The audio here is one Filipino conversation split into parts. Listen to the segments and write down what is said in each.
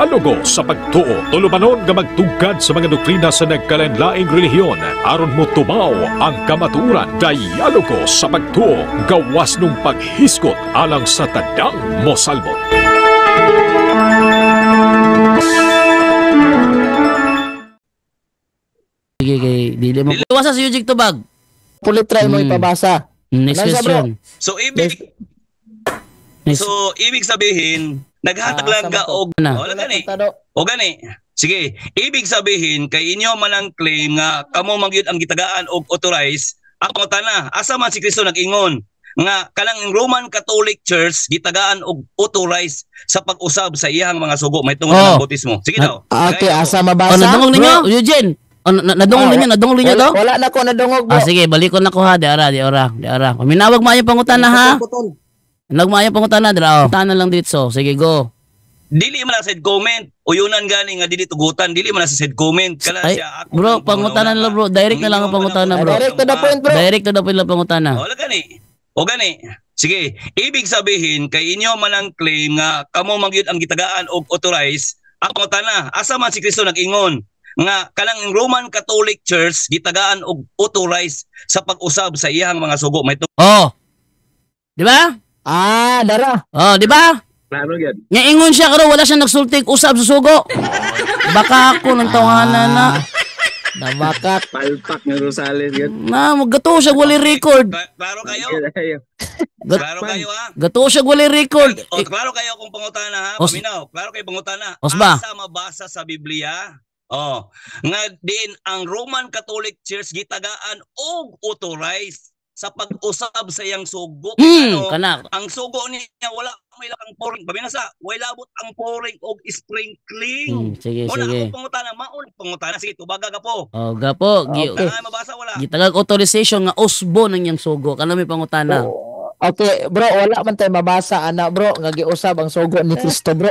dialogo sa pagtuo. Tulumanon nga magtugkad sa mga doktrina sa nagkalain-laing relihiyon aron mo tumaw ang kamaturan. Dialogo sa pagtuo, gawas nung paghiskot alang sa tadang mosalbot. Sige, dili mo. Iwasa sa Yujig Tubag. Pulit try mo ipabasa. Next Nasa, question. So ibig sabihin, naghatag lang ka og wala gani. O gani. Sige, ibig sabihin kay inyo man ang claim nga kamo magyud ang gitagaan og authorized. Ako tana, asa man si Kristo nag-ingon nga kanang Roman Catholic Church gitagaan og authorized sa pag-usab sa iyang mga sugo may tungod ng bautismo. Sige daw. Okay, asa mabasa? Nadungog ninyo, Eugene. Nadungog ninyo daw? Wala na ko nadungog bro. Sige, balikon na ko ha, di ora. Minawag maayo pangutana ha. Nagmaayo pangutana dra. Tana lang dito. Sige, go. Dili man na said comment. Uyunan gani nga dili tugutan, dili man na said comment. Kala siya ako. Bro, pangutana lang bro. Direct na lang ang pangutana bro. Direct to the point bro. Direct to the point lang pangutana. Wala gani. O gani. Sige, ibig sabihin kay inyo man ang claim nga kamo magyud ang gitagaan og authorized. Ako tana, asa man si Kristo nag-ingon nga kanang Roman Catholic Church gitagaan og authorized sa pag-usab sa iyang mga sugo may di ba? Dara. Di ba? Klaro gyud. Nga ingon siya karon wala siya nagsultig usab sa sugo. Baka ako nang tawanan na. Nabakat. Palpak ng Rosales gyud. Na magato siya wali record. Klaro kayo? Klaro kayo ha? Gato siya wali record. Klaro kayo kung pangutana ha? Paminaw. Klaro kayo pangutana. Asa mabasa sa Biblia? Nga din ang Roman Catholic Church gitagaan og authorized sa pag-usab sa iyang sugo. Ang sugo niya wala may lakang pouring. Pabinasa, wala labot ang pouring og sprinkling. Sige. Ako pangutana. Sige, tubaga ka po. Gapo. Mabasa wala. Gitagag authorization nga usbo ng iyang sugo. Kana may pangutana. Okay, bro, wala man tayo mabasa ana bro nga giusab ang sugo ni Kristo bro.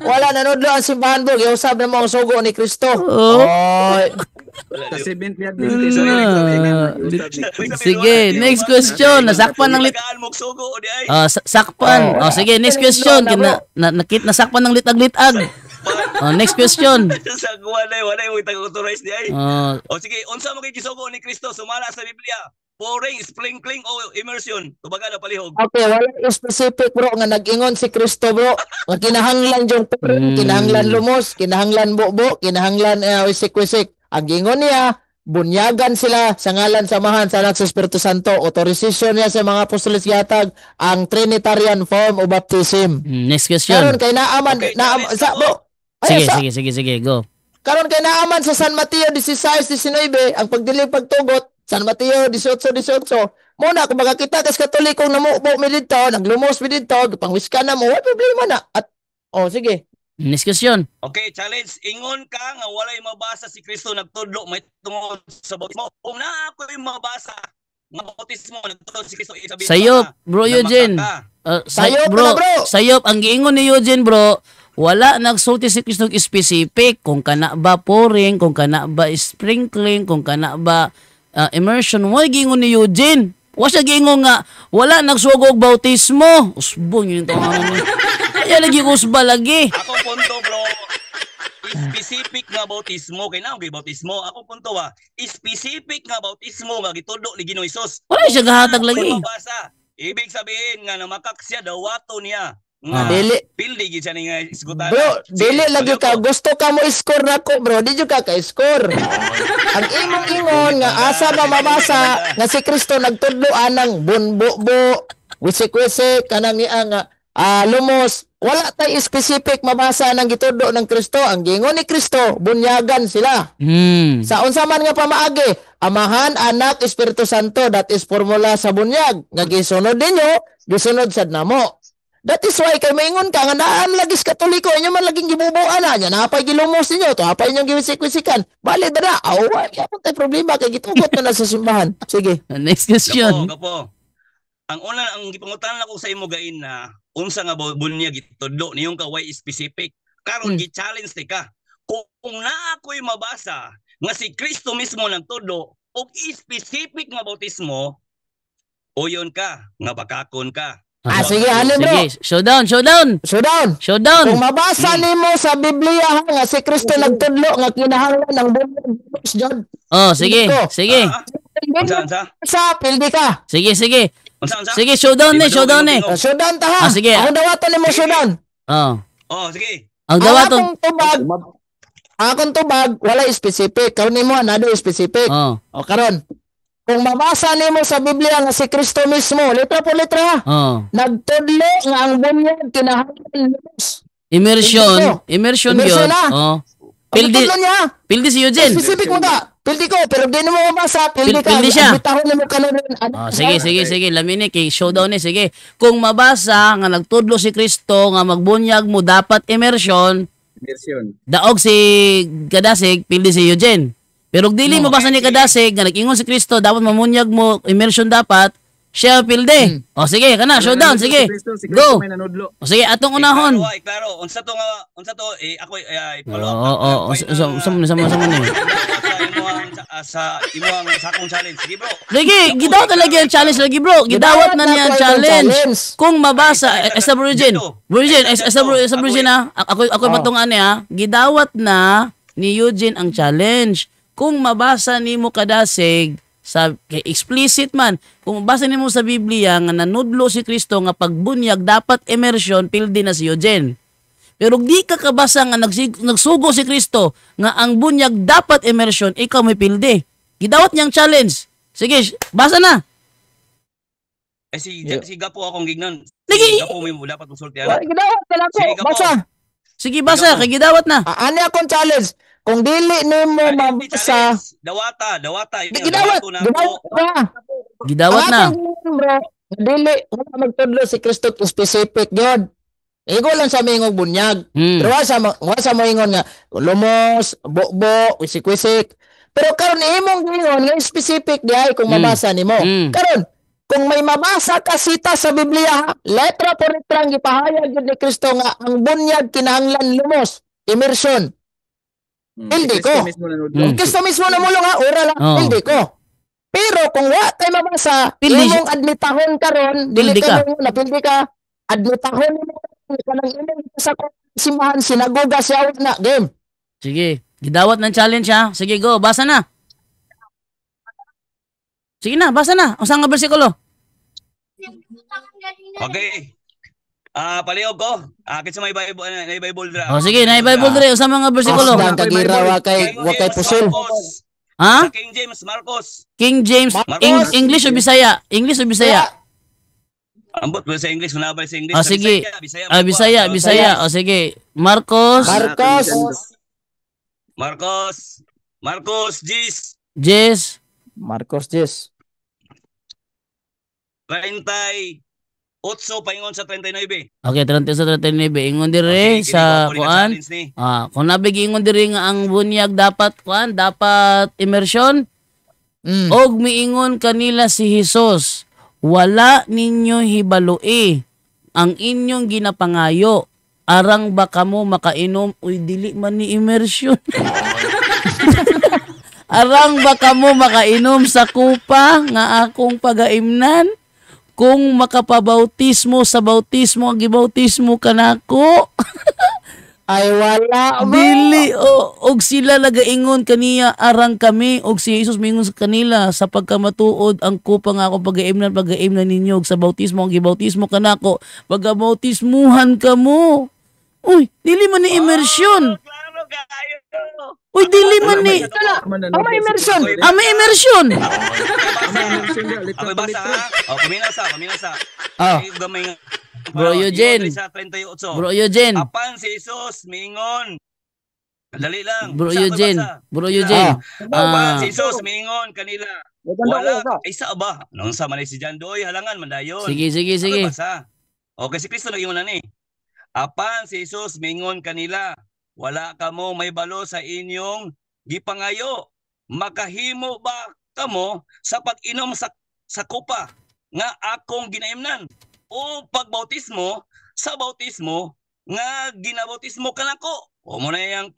Wala nanudlo ang simbahan bro, giusab na mo ang sugo ni Kristo. Sa 70 Sige, next question. Nasakpan ng sakpan. Sige, next question. Nasakpan ng litag-litag. Next question. Wala yung tag-authorize di ay. Sige, unsa mo kay gisugo ni Kristo sumala sa Biblia? Pouring, sprinkling o immersion? Tubaga na palihog. Okay, wala yung specific bro nga nag-ingon si Kristo bro. Nga kinahanglan yung pouring, kinahanglan lumos, kinahanglan bubo, kinahanglan wisik-wisik. Ang ingon niya, bunyagan sila sa ngalan samahan sa Anak sa Espiritu Santo. Authorization niya sa mga apostoles yatag ang Trinitarian form of baptism. Next question. Karon kay naaman, bro. Sige, go. Karon kay naaman sa San Mateo 16:19 ang pagdili pagtugot. San Mateo 18:18. Muna kung makakita kas Katolikong namubo mi dito, naglumos mi dito, pangwiskan na mo, wala problema na. At sige. Next question. Okay, challenge. Ingon ka nga walay mabasa si Kristo nagtudlo may tungod sa bautismo. Kung na ako yung mabasa nga bautismo nagtudlo si Kristo isabi sayop, bro Eugene. Sayop ang giingon ni Eugene, bro. Wala nagsulti si Kristo specific kung kana ba pouring, kung kana ba sprinkling, kung kana ba immersion. Wala giingon ni Eugene. Wala siya giingon nga wala nagsugog bautismo. Usbong yun ito. Kaya lagi usba lagi. Ako punto bro. Specific nga bautismo. Kaya na bautismo. Ako punto specific nga bautismo nga gitudlo ni Ginoong Hesus. Wala siya gahatag lagi. Ibig sabihin nga namakak siya dawato niya. Dili pildi gid siya ni nga isgutana. Bro, dili lagi ka gusto ka mo score nako bro, di jud ka score. Ang imong ingon nga asa ba mabasa nga si Kristo nagtudlo anang bunbubo, wisik-wisik kanang niya nga lumos. Wala tay specific mabasa nang gitudlo ng Kristo. Ang gingon ni Kristo, bunyagan sila. Sa unsa man nga pamaagi, Amahan, Anak, Espiritu Santo, that is formula sa bunyag. Nga gisunod ninyo, gisunod sad namo. That is why kay maingon ka nga naan lagis Katoliko inyo man laging gibubuan na nya napay gilumos ninyo to apay inyong giwisik-wisikan bali dara awa kaya po tay problema kay gitugot na sa simbahan. Sige, next question. Gapo. Ang una ang gipangutan ako sa imo gain na unsa nga bunyag gitudlo niyong kaway specific karon gi-challenge ti ka kung na ako'y mabasa nga si Kristo mismo nagtudlo og specific nga bautismo uyon ka nga bakakon ka. Sige, ano bro? Sige, showdown. Showdown. Kung mabasa nimo sa Biblia nga si Kristo nagtudlo nga kinahanglan ng bunyag John. Sige. Sa pildi ka. Sige. Unsa? Sige, showdown ni. Showdown ta ha. Sige. Ako dawaton nimo showdown. Sige. Ang dawaton. Akong tubag wala specific. Kaw nimo anado specific. O karon. Kung mabasa nimo sa Biblia nga si Kristo mismo, letra po letra. Nagtudlo nga ang bunyag kinahanglan lumos. Immersion yun. Pildi si Eugene. Specific mo ka. Pildi ko, pero di mo mabasa. Pildi ka. Pildi siya. Bitahon mo ka na rin. Sige. Lamini kay showdown ni. Sige. Kung mabasa nga nagtudlo si Kristo nga magbunyag mo dapat immersion. Daog si Kadasig, pildi si Eugene. Pero kung dili mabasa ni Kadasig nga nag-ingon si Kristo dapat mamunyag mo immersion dapat. Siya pilde. Sige, kana showdown, sige. Go. Sige, atong unahon. Klaro, unsa to ako Sama ni. Sa imuang sakong challenge, sige bro. Sige, gidawat talaga yung challenge lagi bro. Gidawat na niya ang challenge. Kung mabasa as a virgin ha. Ako patungan niya, gidawat na ni Eugene ang challenge. Kung mabasa nimo Kadasig sa explicit man, kung mabasa nimo sa Biblia nga nanudlo si Kristo nga pagbunyag dapat immersion, pildi na si Eugene. Pero di ka kabasa nga nagsugo si Kristo nga ang bunyag dapat immersion, ikaw may pildi. Gidawat niyang challenge. Sige, basa na. Si Gapo akong gignan. Sige. Gapo mo dapat konsultihan. Gidawat ka lang ko. Basa. Sige, basa. Kay gidawat na. Ano akong challenge? Kung dili nimo mabasa, dawata. Gidawat na. Dili wala magtudlo si Kristo specific God. Igo lang sa mingog bunyag. Pero wala sa mo ingon nga lumos, bokbo, wisik-wisik. Pero karon imong ingon nga specific diay kung mabasa nimo. Karon kung may mabasa ka sita sa Biblia, letra por letra gipahayag gid ni Kristo nga ang bunyag kinahanglan lumos, immersion. Pildi ko. Kristo mismo na mulong ha, ora lang, pildi ko. Pero kung wa tay mabasa, imong admitahon karon, dili ka mo na pildi ka, admitahon mo kanang imong sa simbahan sinagoga siya na game. Sige, gidawat ng challenge ha. Sige, go, basa na. Sige na, basa na. Usa nga bersikulo? Okay. Palihog ko. Kitsa may Bible dra. Sige, na Bible dra usa mga bersikulo. Ang kagira wa kay pusul. Ha? King James Marcos. King James English o Bisaya? English o Bisaya? Ambot ba sa English, nabay sa English. Sige. Bisaya. Sige. Marcos Jis. 38 paingon sa 39. Okay, 38 ingon dire sa kuan. Kung nabig ingon dire nga ang bunyag dapat kuan, dapat immersion. Og miingon kanila si Hesus, wala ninyo hibaloi ang inyong ginapangayo. Arang ba kamo makainom? Uy, dili man ni immersion. Arang ba kamo makainom sa kupa nga akong pagaimnan? Kung makapabautismo sa bautismo, ang gibautismo kanako. Ay wala ba? Dili og sila nagaingon kaniya arang kami og si Jesus mingon sa kanila sa pagkamatuod ang kupa nga ako pagaimnan ninyo og sa bautismo ang gibautismo kanako pagabautismuhan kamo. Uy, dili man ni immersion. Uy, dili man ni. May immersion. May immersion. Ako basa ha. Paminasa. Gamay nga. Bro Eugene. Bro Eugene. Apan si Jesus mingon. Dali lang. Bro Eugene. Apan si Jesus mingon kanila. Wala isa ba? Nung sa man si John Doy halangan mandayon. Sige. Okay, si Kristo nag-ingon na ni. Apan si Jesus mingon kanila, wala kamo may balo sa inyong gipangayo. Makahimo ba kamo sa pag-inom sa kupa nga akong ginaimnan? O pagbautismo sa bautismo nga ginabautismo kanako? O mo na yang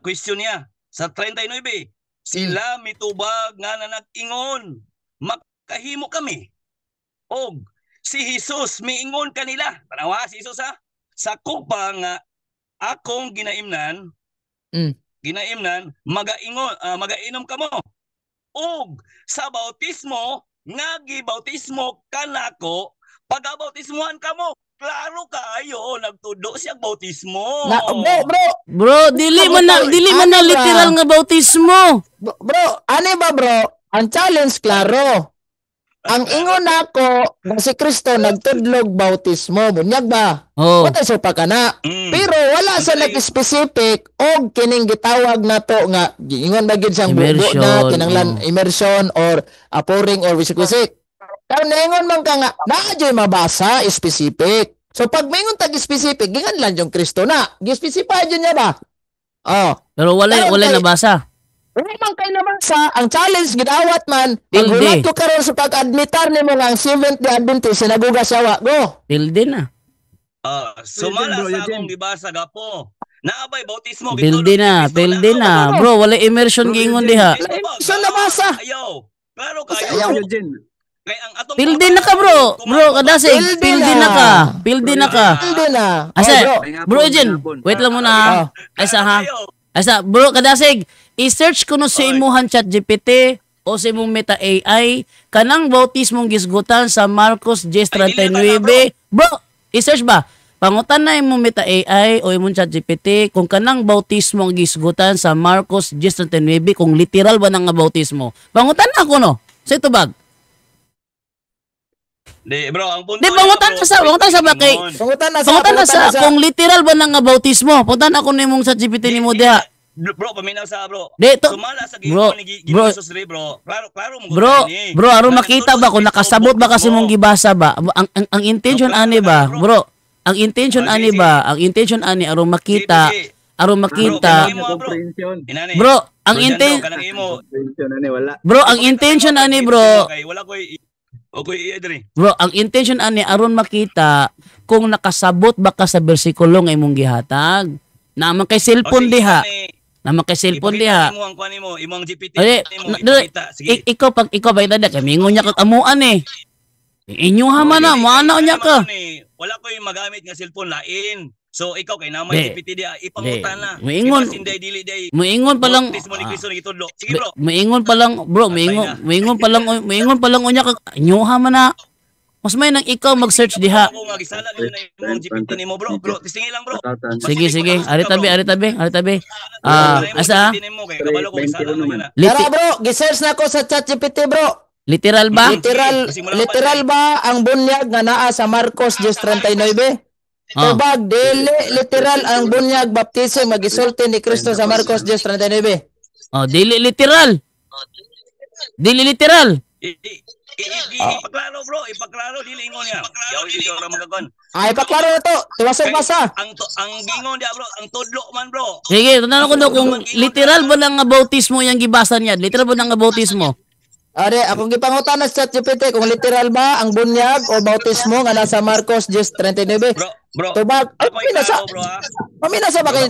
question niya sa 39. Sila mitubag nga nanag-ingon, makahimo kami. Og si Jesus miingon kanila. Tanawa si Jesus ha. Sa kupa nga akong ginaimnan, magainom kamo. Og sa bautismo nga gibautismo kanako, pagabautismohan kamo. Klaro kaayo nagtudo siya bautismo. Bro, dili man na literal nga bautismo. Bro, ano ba bro? Ang challenge klaro. Ang ingon nako nga si Kristo nagtudlog bautismo, bunyag ba? Oh. Wala sa pakana. Pero wala sa nag-specific og kining gitawag nato nga giingon ba gid siyang bubo na kinanglan immersion or pouring or wisik-wisik. Kaya naingon man ka nga naadyoy mabasa specific. So pag maingon tag specific, gingan lang yung Kristo na. Gi-specify dyan niya ba? Oh. Pero wala nabasa. Wala man kayo nabasa, ang challenge gidawat man, Pilde. magulat ko karon sa pag-admitar nimo nga ang Seventh-day Adventist sinagugas yawa. Go. Pilde na. Sumala sa akong gibasa gapo. Naabay bautismo Pilde na. Bro, wala immersion giingon diha. Sa nabasa. Ayaw. Klaro kayo. Kay ang atong Pilde na ka, bro. Bro, kadasig. Pilde na ka. Pilde na. Asa, bro Eugene, wait lang muna. Asa, bro, kadasig. I-search ko no sa imuhan ChatGPT o sa imong Meta AI kanang bautismong gisgutan sa Marcos 10:39. Bro, i-search ba? Pangutan na imong Meta AI o imong ChatGPT kung kanang bautismong gisgutan sa Marcos 10:39 kung literal ba nang nga bautismo. Pangutan na ako no. Sa ito bag. Bro, ang punto. Pangutan na sa bakay. Pangutan na sa kung literal ba nang nga bautismo. Puntan ako nimong ChatGPT nimo diha. Bro, paminaw sa bro. Sumala sa gingon ni Jesus bro. Klaro mo Bro, aron makita ba kung nakasabot ba kasi mong gibasa ba? Ang intention ani ba? Bro, ang intention ani aron makita. Bro, ang intention ani bro. Bro, ang intention ani aron makita kung nakasabot ba ka sa bersikulo nga imong gihatag. Naman kay cellphone diha. Naman kay cellphone diha. Imong GPT. Ikaw ba ida kay mingon nya kag amuan eh. Inyo man na, maana nya ka. Wala ko yung magamit nga cellphone lain. So ikaw kay naman GPT di ipangutan na. Moingon pa lang. Sige bro. Moingon pa lang unya kag inyo man na. Mas may nang ikaw mag-search diha. Ako nga gisala gyud na imong GPT nimo bro. Bro, tisingil lang bro. Sige. Ari tabi. Asa? Tara bro, gi-search na ko sa ChatGPT bro. Literal ba? Literal ba ang bunyag nga naa sa Marcos 10:39? Tubag, dili literal ang bunyag baptism magisulti ni Kristo sa Marcos 10:39. Dili literal. Ipaklaro dili ingon niya. Yaw ito ra magagon. Ipaklaro na to. Tiwasog basa. Ang gingon dia bro, ang tudlo man bro. Sige, tanong ko kung literal ba nang nga bautismo yang gibasa niya? Literal ba nang nga bautismo? Are, akong gipangutan sa ChatGPT kung literal ba ang bunyag o bautismo nga nasa Marcos 10:39. Bro. Tubag, paminasa ba kayo?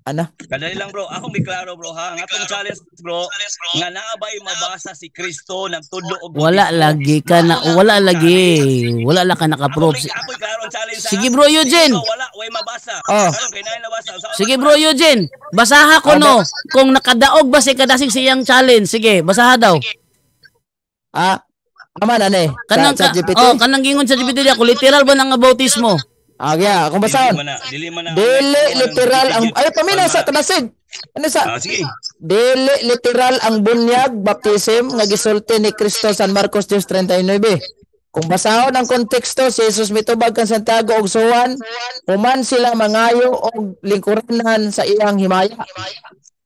Ana? Kadali lang bro, akong giklaro bro ha. Ang atong challenge bro, nga naabay mabasa si Kristo nagtudlo og wala lagi ka naka-prove. Sige bro Eugene. Wala way mabasa. Kay nay nabasa. Sige bro Eugene, basaha ko no kung nakadaog ba si kadasig siyang challenge. Sige, basaha daw. Aman ane. Kanang gingon sa GPT dia, kung literal ba nang bautismo? Akong basahan. Dili literal ang paminasa kadasig. Ano sa? Dili literal ang bunyag baptism nga gisulti ni Kristo sa Marcos 10:39. Kung basahon ang konteksto, si Jesus mitubag kan Santiago og Juan, human sila mangayo og lingkuranan sa iyang himaya.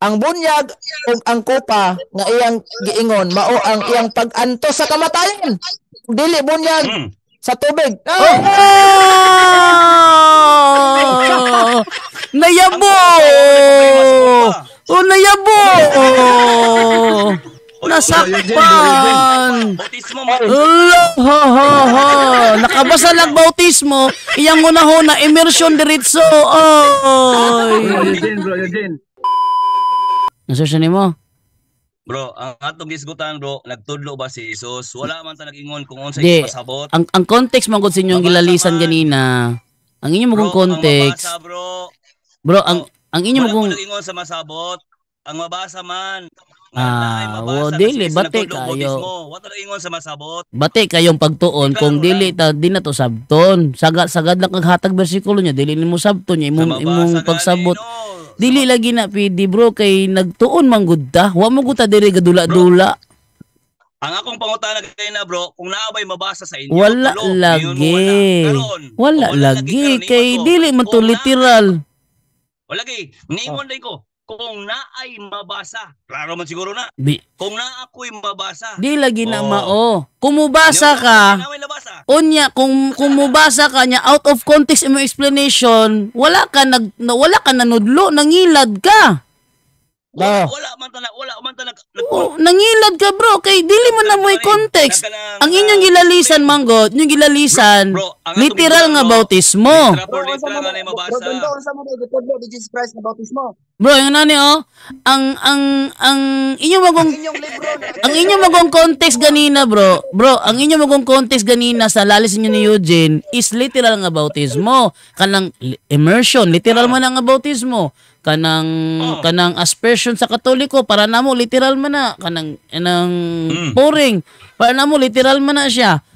Ang bunyag ug ang kupa nga iyang giingon mao ang iyang pag-antos sa kamatayon. Dili bunyag sa tubig. Nayabo! Nayabo! Nasakpan! Nakabasa lang bautismo, iyang una-huna, immersion diritso. Ay! Nasusya mo? Bro, ang atong gisgutan bro, nagtudlo ba si Jesus? Wala man ta nag-ingon kung unsay Di, pasabot. ang context man gud sa inyong Mabasa gilalisan man. ganina. Ang inyo Bro, magong ang context. mabasa bro. Bro, ang inyo Wala magong ko nag-ingon sa masabot. Ang mabasa man. dili bate kayo. Wala nag-ingon sa masabot. Bate kayong pagtuon kung dili ta di na to sabton. Sagad lang kaghatag bersikulo niya, dili nimo sabton niya imong pagsabot. Dili lagi na pidi bro kay nagtuon man gud ta. Wa mo gud ta diri gadula-dula. Ang akong pangutana kay na bro, kung naabay mabasa sa inyo, Wala tulo, lagi. Wala lagi kay dili man to literal. Wala lagi. Ningon din ko, kung naay mabasa, klaro man siguro na. Kung na ako'y mabasa. Di lagi na mao. Kumubasa ka. Unya kung mubasa ka nya out of context imong explanation, wala ka nanudlo, nangilad ka. Wala man ta Nangilad ka bro kay dili mo na mo'y context. Ang inyong gilalisan manggot, inyong gilalisan literal nga bautismo. Bro, yung nani ang inyong magong context ganina bro. Bro, ang inyong magong context ganina sa lalis niyo ni Eugene is literal nga bautismo. Kanang immersion, literal man nga bautismo. Kanang aspersion sa Katoliko para namo literal man na kanang pouring para namo literal man na siya.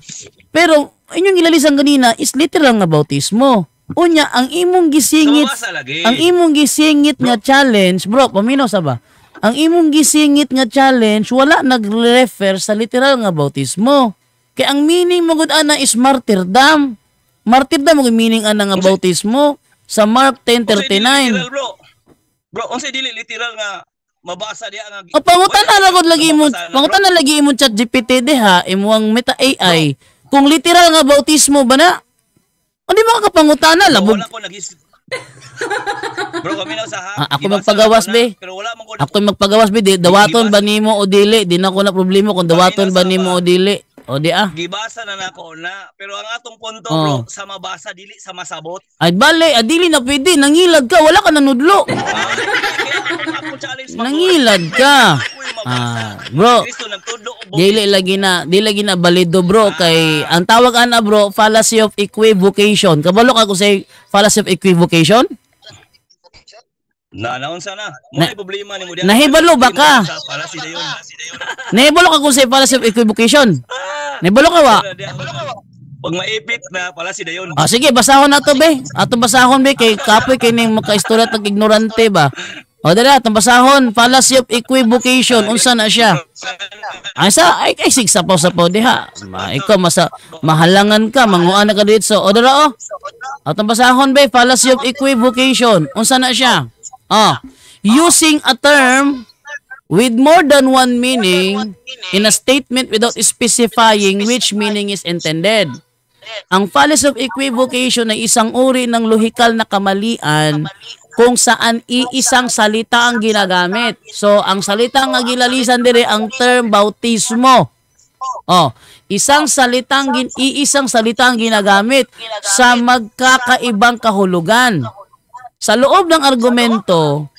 Pero inyong gilalisan ganina is literal nga bautismo. Unya ang imong gisingit nga challenge, bro, paminaw sa ba? Ang imong gisingit nga challenge wala nag-refer sa literal nga bautismo. Kay ang meaning mo gud ana is martyrdom. Martyrdom ang meaning ana nga bautismo sa Mark 10:39. Bro, unsay dili literal nga mabasa diha nga. Pangutan na lagi mo chat GPT diha, imuang Meta AI. Kung literal nga bautismo ba na? Hindi ba kapangutana labog? Wala ko Bro, kami na sa ako magpagawas be. Pero wala man ko. Ako magpagawas be, dawaton ba nimo o dili? Di na ko na problema kung dawaton ba nimo o dili. O di Gibasa na nako na. Pero ang atong punto bro, sa mabasa dili sa masabot. Ay bale, dili na pwede. Nangilad ka, wala ka nanudlo. Nangilad ka. Bro, dili lagi na balido bro kay ang tawag ana bro fallacy of equivocation. Kabalo ka ko say fallacy of equivocation? Naon sana. May problema nimo diha. Nahibalo ba ka? Nahibalo ka ko say fallacy of equivocation? Nahibalo ka wa? Pag maipit na pala si dayon. Sige, basahon na to be. Ato basahon be kay kapoy kay ning makaistorya tag ignorante ba. O dala, atong basahon, fallacy of equivocation, unsa na siya? Ay sigsapaw sa po diha. Ikaw mahalangan ka, manguan ka dito. O dala atong basahon be, fallacy of equivocation, unsa na siya? Using a term with more than one meaning in a statement without specifying which meaning is intended. Ang fallacy of equivocation ay isang uri ng lohikal na kamalian kung saan iisang salita ang ginagamit. So, ang salita nga gilalisan dire ang term bautismo. Iisang salita ang ginagamit sa magkakaibang kahulugan. Sa loob ng argumento,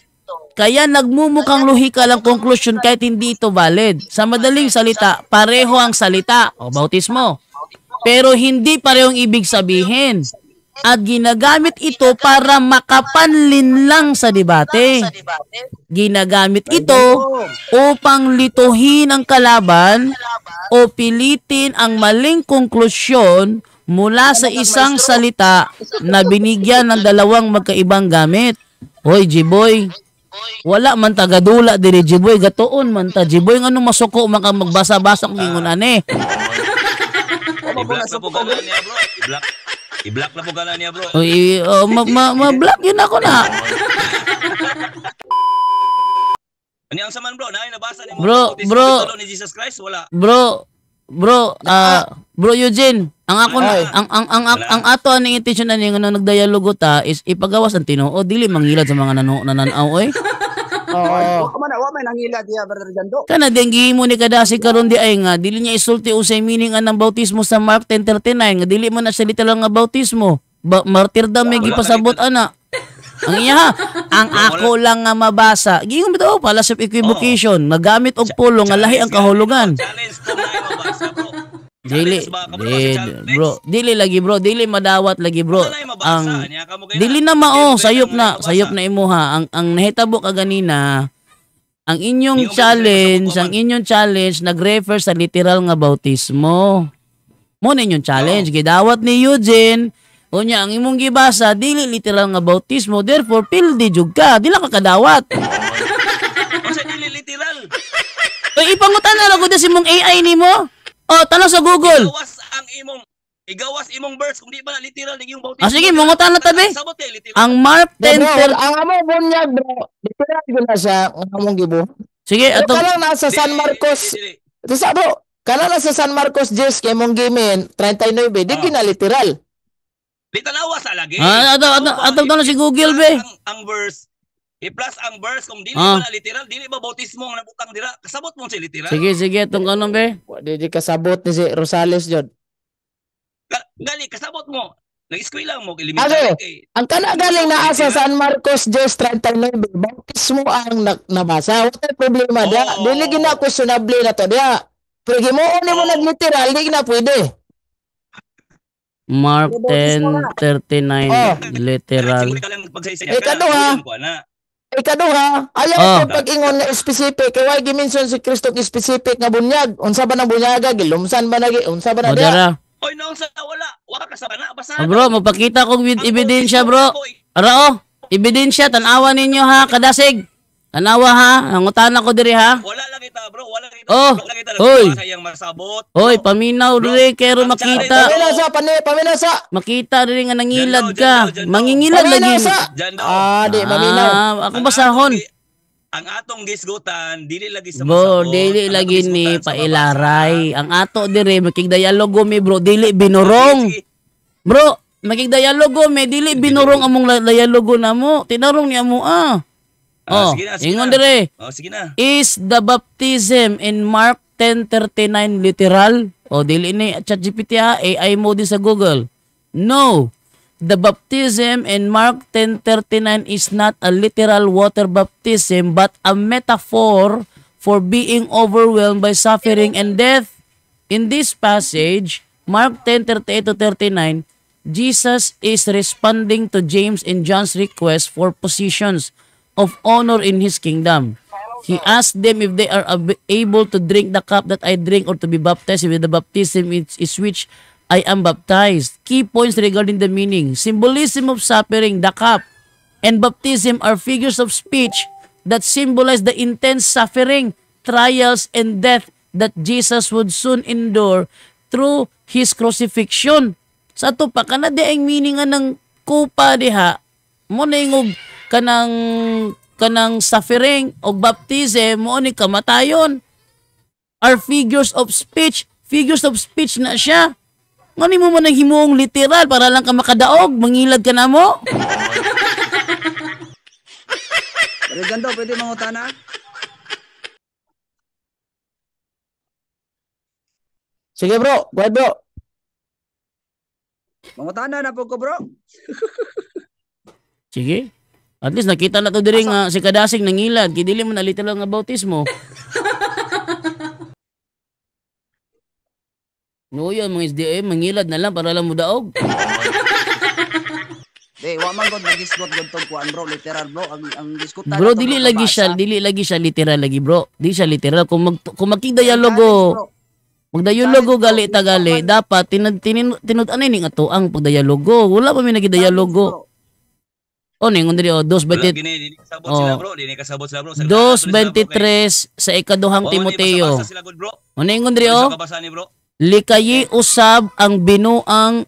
kaya nagmumukhang lohikal ang conclusion kahit hindi ito valid. Sa madaling salita, pareho ang salita, bautismo. Pero hindi parehong ibig sabihin. At ginagamit ito para makapanlin lang sa debate. Ginagamit ito upang lituhin ang kalaban o pilitin ang maling konklusyon mula sa isang salita na binigyan ng dalawang magkaibang gamit. Hoy, Jiboy, wala man tagadula diri Jiboy, gatuon man ta Jiboy ngano masuko man ka magbasa-basa kung ingon ani. I-block na po gala niya bro. I-block na po gala niya bro. Ma-block yun ako na. Ano ang saman bro? Nabasa ni bro, ni Jesus Christ wala. Bro Eugene, ang ato aning intention ani nga nagdialogo ta is ipagawas ang Tinoo, dili mangilad sa mga nananaw oy. Wa man nangilad diha brother Jando. Kana ding gihimo ni kadasi karon di ay nga dili niya isulti usay meaning anang bautismo sa Mark 10:39 nga dili man na siya literal nga bautismo. martyrdom may gipasabot ana. Ang iya ha, ang ako lang nga mabasa. Gingon bitaw pala sa equivocation, nagamit og pulo nga lahi ang kahulugan. Challenge ko na yung mabasa, bro. Dili, Challenge ba ka, bro, sa challenge? bro, dili lagi bro, dili madawat lagi bro. Wala na yung mabasa, Ang niya ka mo kaya dili na mao, sayop na imuha. Ang nahitabo ka ganina, ang inyong challenge nag-refer sa literal nga bautismo. Mo na inyong challenge, gidawat ni Eugene. Unya ang imong gibasa dili literal nga bautismo, therefore pildi jud ka, dili ka kadawat. Kasi dili literal. Oy ipangutan na ko si mong AI nimo. Oh, tanong sa Google. Igawas imong verse kung di ba na literal yung bautismo. Sige, mangutan na tabi. Sabot kay literal. Ang Mark 10 ang amo bunyag bro. Literal yun na siya ang among gibo. Sige, Pero ato. kalang nasa San Marcos. Sa bro, kana na sa San Marcos 10 kay mong gimin 39 di gina literal. Di tanawa sa lagi. Ato na si Google be. Ang verse i-plus ang verse kung dili ba na literal, dili ba bautismo nga nabutang dira, kasabot mo si literal. Sige, itong ano be. Wa di kasabot ni si Rosales jud. Gali kasabot mo. Nag-eskwela mo Ate, elementary. ang kana galing naa sa San Marcos 10:39 bautismo ang nabasa. Wala problema dia. Dili gina questionable na to dia. Pero himuon nimo nagliteral, di na pwede. Mark 10:39 literal. Ikaduha, ayaw ko pag-ingon na specific kay why gimension si Kristo specific nga bunyag. Unsa ba nang bunyaga? Gilumsan ba nagi? Unsa ba na dia? Oy, naon sa wala ka sa bana basa. Bro, mapakita ko with ebidensya, bro. Ara ebidensya tan-awa ninyo ha, kadasig. Tanawa ha, nangutana ko diri ha. Wala lang kita, bro. Wala lang kita. Oh, wala kita oy. Sayang masabot. Oy, paminaw diri kero makita. Paminasa. Makita diri nga nangilad ka. Mangingilad lagi. Di maminaw. Ako basahon. Ang atong gisgutan dili lagi sa Bro, dili lagi ni pailaray. Ang ato diri makigdialogo mi bro, dili binurong. Bro, makigdialogo mi dili binurong among dialogo namo. Tinarong ni amo Oh, ingon dire. Oh, sige na. Is the baptism in Mark 10:39 literal? O dili ni ChatGPT ha, AI mo din sa Google. No. The baptism in Mark 10:39 is not a literal water baptism but a metaphor for being overwhelmed by suffering and death. In this passage, Mark 10:38-39, Jesus is responding to James and John's request for positions of honor in his kingdom. He asked them if they are able to drink the cup that I drink or to be baptized with the baptism is which I am baptized. Key points regarding the meaning. Symbolism of suffering, the cup, and baptism are figures of speech that symbolize the intense suffering, trials, and death that Jesus would soon endure through his crucifixion. Sa ito pa, kanadi ang meaning ng kupa diha, mo na yung kanang suffering o baptism mo ni kamatayon are figures of speech na siya. Ngani mo man himuong literal para lang ka makadaog, mangilad ka na mo. Regando, pwede mangutana? Sige bro, go ahead bro. Mangutana na po ko bro. Sige. At least nakita na to diri nga si kadasig nangilad, kay dili mo na literal nga bautismo. No, yan mga SDM, mangilad na lang para lang mo daog. Wa man gud nagisgot gud tong kuan bro, literal bro, ang diskutan. Bro, dili lagi siya literal lagi bro. Di siya literal kung magkigdialogo. Magdialogo gali tagali, dapat tinud-anay ning ato ang pagdialogo. Wala pa mi nagdialogo. O ningon diri 2:23 sa ikaduhang Timoteo. O ningon diri likayi usab ang binuang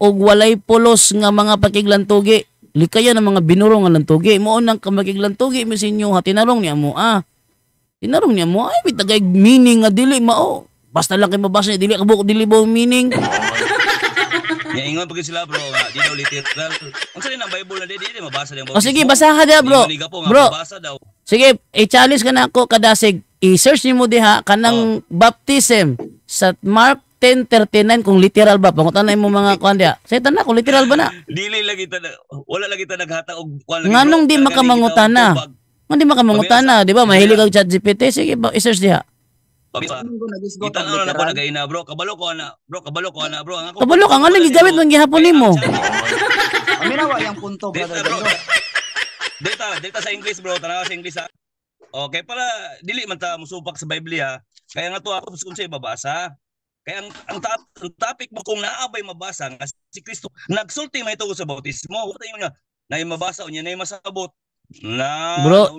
og walay pulos nga mga pakiglantugi. Likaya ng mga binurong nga lantugi. Mo nang kamagiglantugi mi sinyo ha tinarong niya mo Tinarong niya mo ay bitagay meaning nga dili mao. Basta lang kay mabasa niya dili kabuk dili bo meaning. Ya ingon pag sila bro, di daw literal. Unsa din ang Bible na di mabasa din. O sige, basaha dia bro. Bro. Sige, i-challenge ka na ako kadasig. I-search nimo diha kanang baptism sa Mark 10:39 kung literal ba pangutan mo mga kuan dia. Say tanan kung literal ba na. Dili lagi ta wala lagi ta naghata og Nganong di makamangutana? Nganong di makamangutana, di ba? Mahilig ang ChatGPT, sige ba i-search diha. Kita na ko nagaina bro, kabalo ko ana, bro. Kabalo ka nga gigamit man gihapon nimo. Aminawa yung punto, brother Jando. Data sa English bro, tanawa sa English ha. Okay, para dili man ta musupak sa Bible ha. Kaya nga to ako kung say babasa. Kaya ang topic mo kung naabay mabasa nga si Kristo nagsulti may tugo sa bautismo. Wala tayo nga na mabasa unya na masabot. Na bro,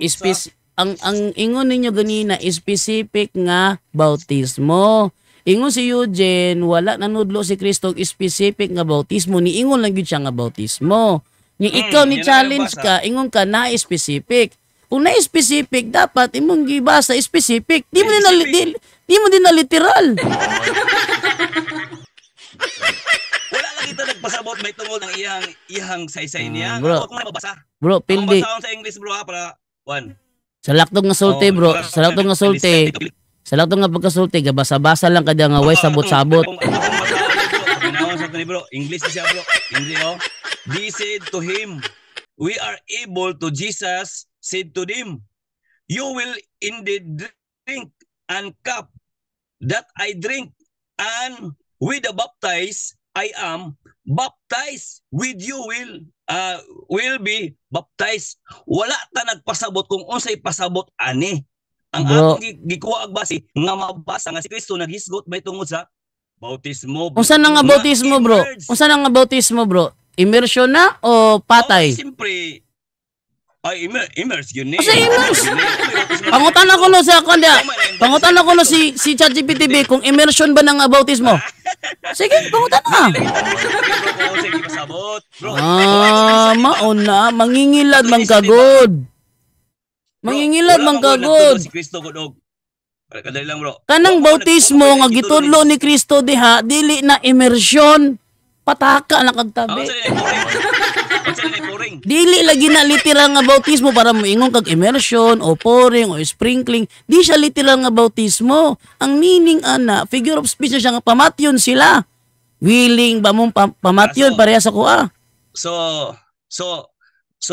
ang ingon ninyo ganina specific nga bautismo. Ingon si Eugene, wala nanudlo si Kristo specific nga bautismo. Ni ingon lang gyud siya nga bautismo. Ni ikaw ni challenge ka, ingon ka na specific. Kung na specific, dapat imong gibasa specific. Di mo din na literal. Wala lang kita nagpasabot may tungod ng iyang saysay niya. Bro, ako na mabasa. Bro, pildi. Ang sa English bro ha para one. Sa laktog nga sulti, bro. Sa laktog nga sulti. Sa laktog nga pagkasulti, gabasa-basa lang kada nga way sabot-sabot. Pinawan sa ni bro. English siya bro. Hindi oh. They said to him, we are able to Jesus said to them, you will indeed drink and cup that I drink, and with the baptize I am baptized, with you will be baptized. Wala ta nagpasabot kung unsay pasabot ani. Ang akong gikuha og base nga mabasa nga si Kristo naghisgot may tungod sa bautismo. Unsa na nga bautismo, bro? Unsa na nga bautismo, bro? Immersion na o patay? Siyempre, immerse yun eh. Kasi immerse. Pangutan ako no sa kanya. Pangutan ako no si ChatGPT kung immersion ba ng bautismo. Sige, pangutan na. Mauna. Mangingilad man kagod. Mangingilad man kagod. Si Kristo godog. Kadali lang bro. Kanang bautismo nga gitudlo ni Kristo diha, dili na immersion. Pataka na kagtabi. Dili lagi na literal nga bautismo para moingon kag immersion o pouring o sprinkling. Di siya literal nga bautismo. Ang meaning ana, figure of speech na siya nga pamatyon sila. Willing ba mong pamatyon pareha sa kuha? So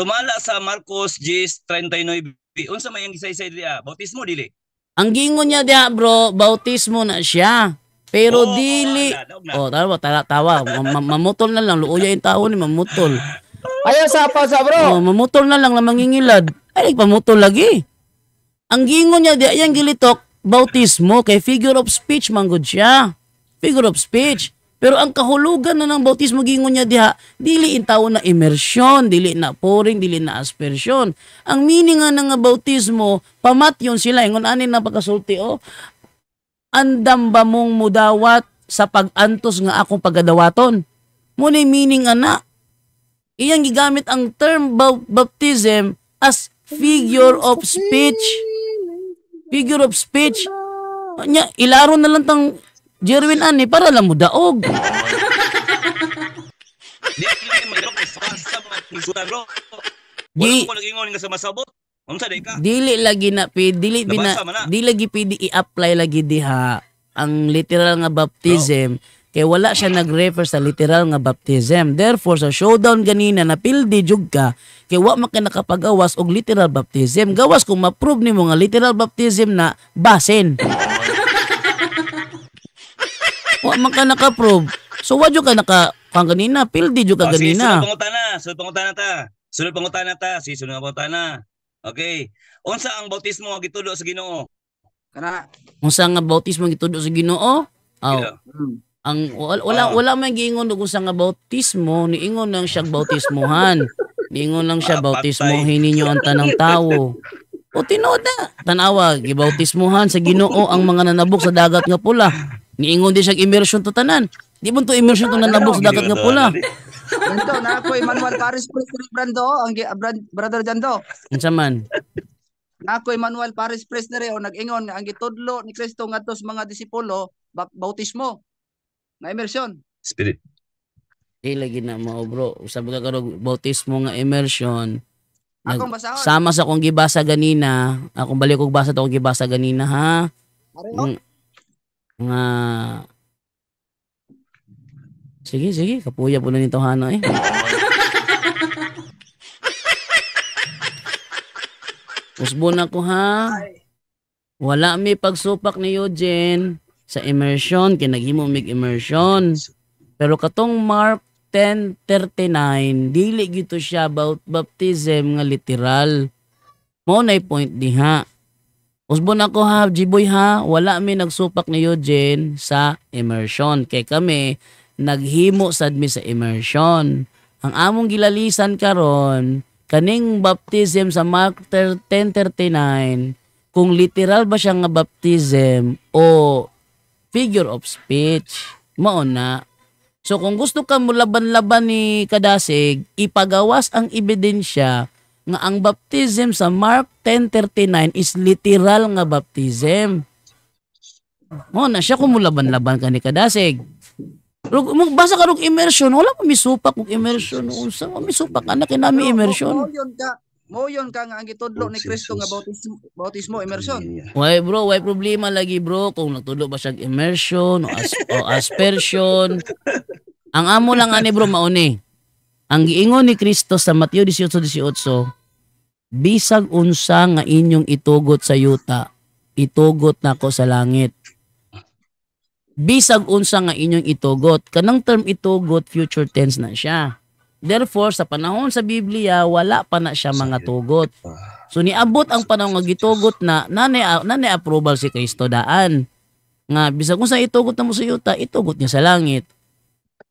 mala sa Marcos 10:39, unsa may ang gisaysay diha? Bautismo dili. Ang gingon niya diha, bro, bautismo na siya. Pero dili. Tawa. Mamutol na lang. Luuya yung tao ni mamutol. Ayaw sapa sa bro. Mamutol na lang na mangingilad. Ay, pamutol lagi. Ang gingon niya, di ayang gilitok, bautismo, kay figure of speech, manggod siya. Figure of speech. Pero ang kahulugan na ng bautismo, gingon niya diha, dili in tao na immersion, dili na pouring, dili na aspersion. Ang meaning nga ng bautismo, pamatyon sila. Ingon anin na pagkasulti, andam ba mong mudawat sa pag-antos nga akong pagadawaton? Muna meaning ana. Iyang gigamit ang term baptism as figure of speech. Figure of speech. Nya, ilaro na lang tang Jerwin ani para lang mudaog. Dili lagi na dili lagi pidi i-apply lagi diha ang literal nga baptism kay wala siya nag-refer sa literal nga baptism. Therefore sa showdown ganina na pildi jud ka kay wa man ka nakapagawas og literal baptism. Gawas kung ma-prove nimo nga literal baptism na basin. Wa man ka naka-prove. So wa jud ka naka kanina pildi jud ka ganina. Sunod pangutana ta. Sunod pangutana. Okay. Unsa ang bautismo nga gitudo sa Ginoo? Kana. Unsa nga bautismo nga gitudo sa Ginoo? Ang wala man giingon og unsa nga bautismo, niingon lang siya bautismohan. Niingon lang siya bautismohin ninyo ang tanang tawo. O tinuod na. Tanawa, gibautismohan sa Ginoo ang mga nanabok sa dagat nga pula. Niingon di siya immersion to tanan. Di mo to immersion to nanabok sa dagat nga pula. Jando, na ako Emmanuel Paris Priest Brando, ang brother Jando. Unsa man? Na ako Emmanuel Paris Priest o nag-ingon ang gitudlo ni Kristo ngadto sa mga disipulo bautismo na immersion. Spirit. Lagi na mo bro. Sabi ka karog bautismo nga immersion. Akong basahon. Sama sa akong gibasa ganina. Akong balik og basa to akong gibasa ganina ha. Nga Sige, sige. Kapuya po na nito hana eh. Usbon ako ha. Wala mi pagsupak ni Eugene sa immersion. Kinaghimo mig immersion. Pero katong Mark 10:39, dili gito siya about baptism nga literal. Mo na point diha. Usbon ako ha, Jiboy ha. Wala mi nagsupak ni Eugene sa immersion. Kay kami, naghimo sad mi sa immersion. Ang among gilalisan karon kaning baptism sa Mark 10:39, kung literal ba siya nga baptism o figure of speech, mao na. So kung gusto ka mo laban-laban ni Kadasig, ipagawas ang ebidensya nga ang baptism sa Mark 10:39 is literal nga baptism. Mao na siya kung mo laban-laban ka ni Kadasig. Basa ka ng immersion, wala pa misupak kung immersion. Unsa mo misupak anak kinami immersion. Mo yun ka nga ang gitudlo ni Kristo nga bautismo immersion. Why bro, why problema lagi bro kung nagtudlo ba siya immersion o aspersion. Ang amo lang ani bro mauni. Ang giingon ni Kristo sa Mateo 18:18, bisag unsa nga inyong itugot sa yuta, itugot nako sa langit. Bisag unsa nga inyong itugot. Kanang term itugot, future tense na siya. Therefore, sa panahon sa Biblia, wala pa na siya mga tugot. So, niabot ang panahon nga gitugot na nanay approval si Kristo daan. Nga, bisag unsa itugot na mo sa yuta, itugot niya sa langit.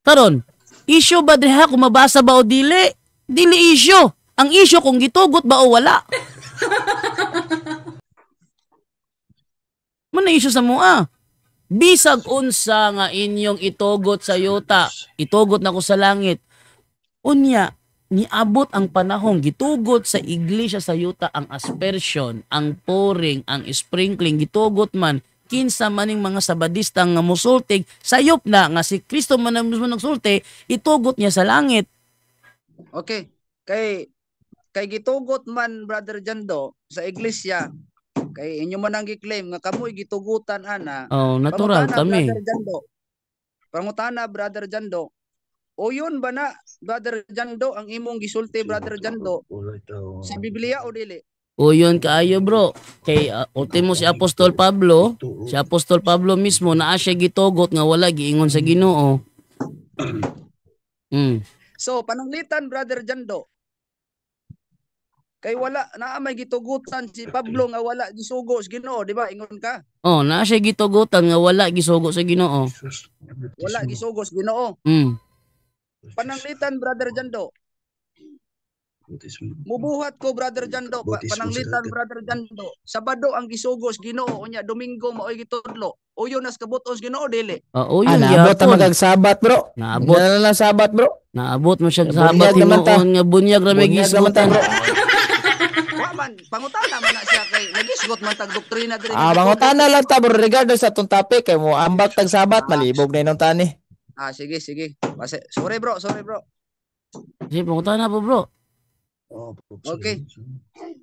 Karon, issue ba diha kung mabasa ba o dili? Dili issue. Ang issue kung gitugot ba o wala. Muna issue sa mua. Bisag unsa nga inyong itugot sa yuta, itugot na ko sa langit. Unya, niabot ang panahon, gitugot sa iglesia sa yuta ang aspersion, ang pouring, ang sprinkling, gitugot man, kinsa maning mga sabadista nga musultig, sayop na nga si Kristo man ang mismo nagsulti, itugot niya sa langit. Okay, kay gitugot man Brother Jando sa iglesia, kay inyo man ang gi-claim nga kamoy gitugutan ana. Oh, natural kami. Pangutana Brother Jando. O yun ba na Brother Jando ang imong gisulti Brother Jando sa Biblia o dili? O yun kaayo bro. Kay ultimo si Apostol Pablo mismo naa siya gitugot nga wala giingon sa Ginoo. So pananglitan Brother Jando, kay wala naa may gitugutan si Pablo nga wala gisugo sa Ginoo, di ba? Ingon ka. Oh, naa siya gitugutan nga wala gisugo sa Ginoo. Wala gisugo sa Ginoo. Pananglitan Brother Jando. Mubuhat ko Brother Jando, pananglitan Brother Jando. Sabado ang gisugo sa Ginoo, unya Domingo maoy gitudlo. Uyo nas kabuton sa Ginoo dili. Oo, yun naabot ang magagsabat bro. Naabot na sabat bro. Naabot mo siya sabat hinuon nga bunyag ra may gisgutan. Pangutana man na siya kay nagisgot man tag doktrina diri. Pangutana lang ta bro regardless sa tong topic kay mo ambak tag sabat malibog na inong tani. Sige. Sorry bro. Sige, pangutana po bro. Okay.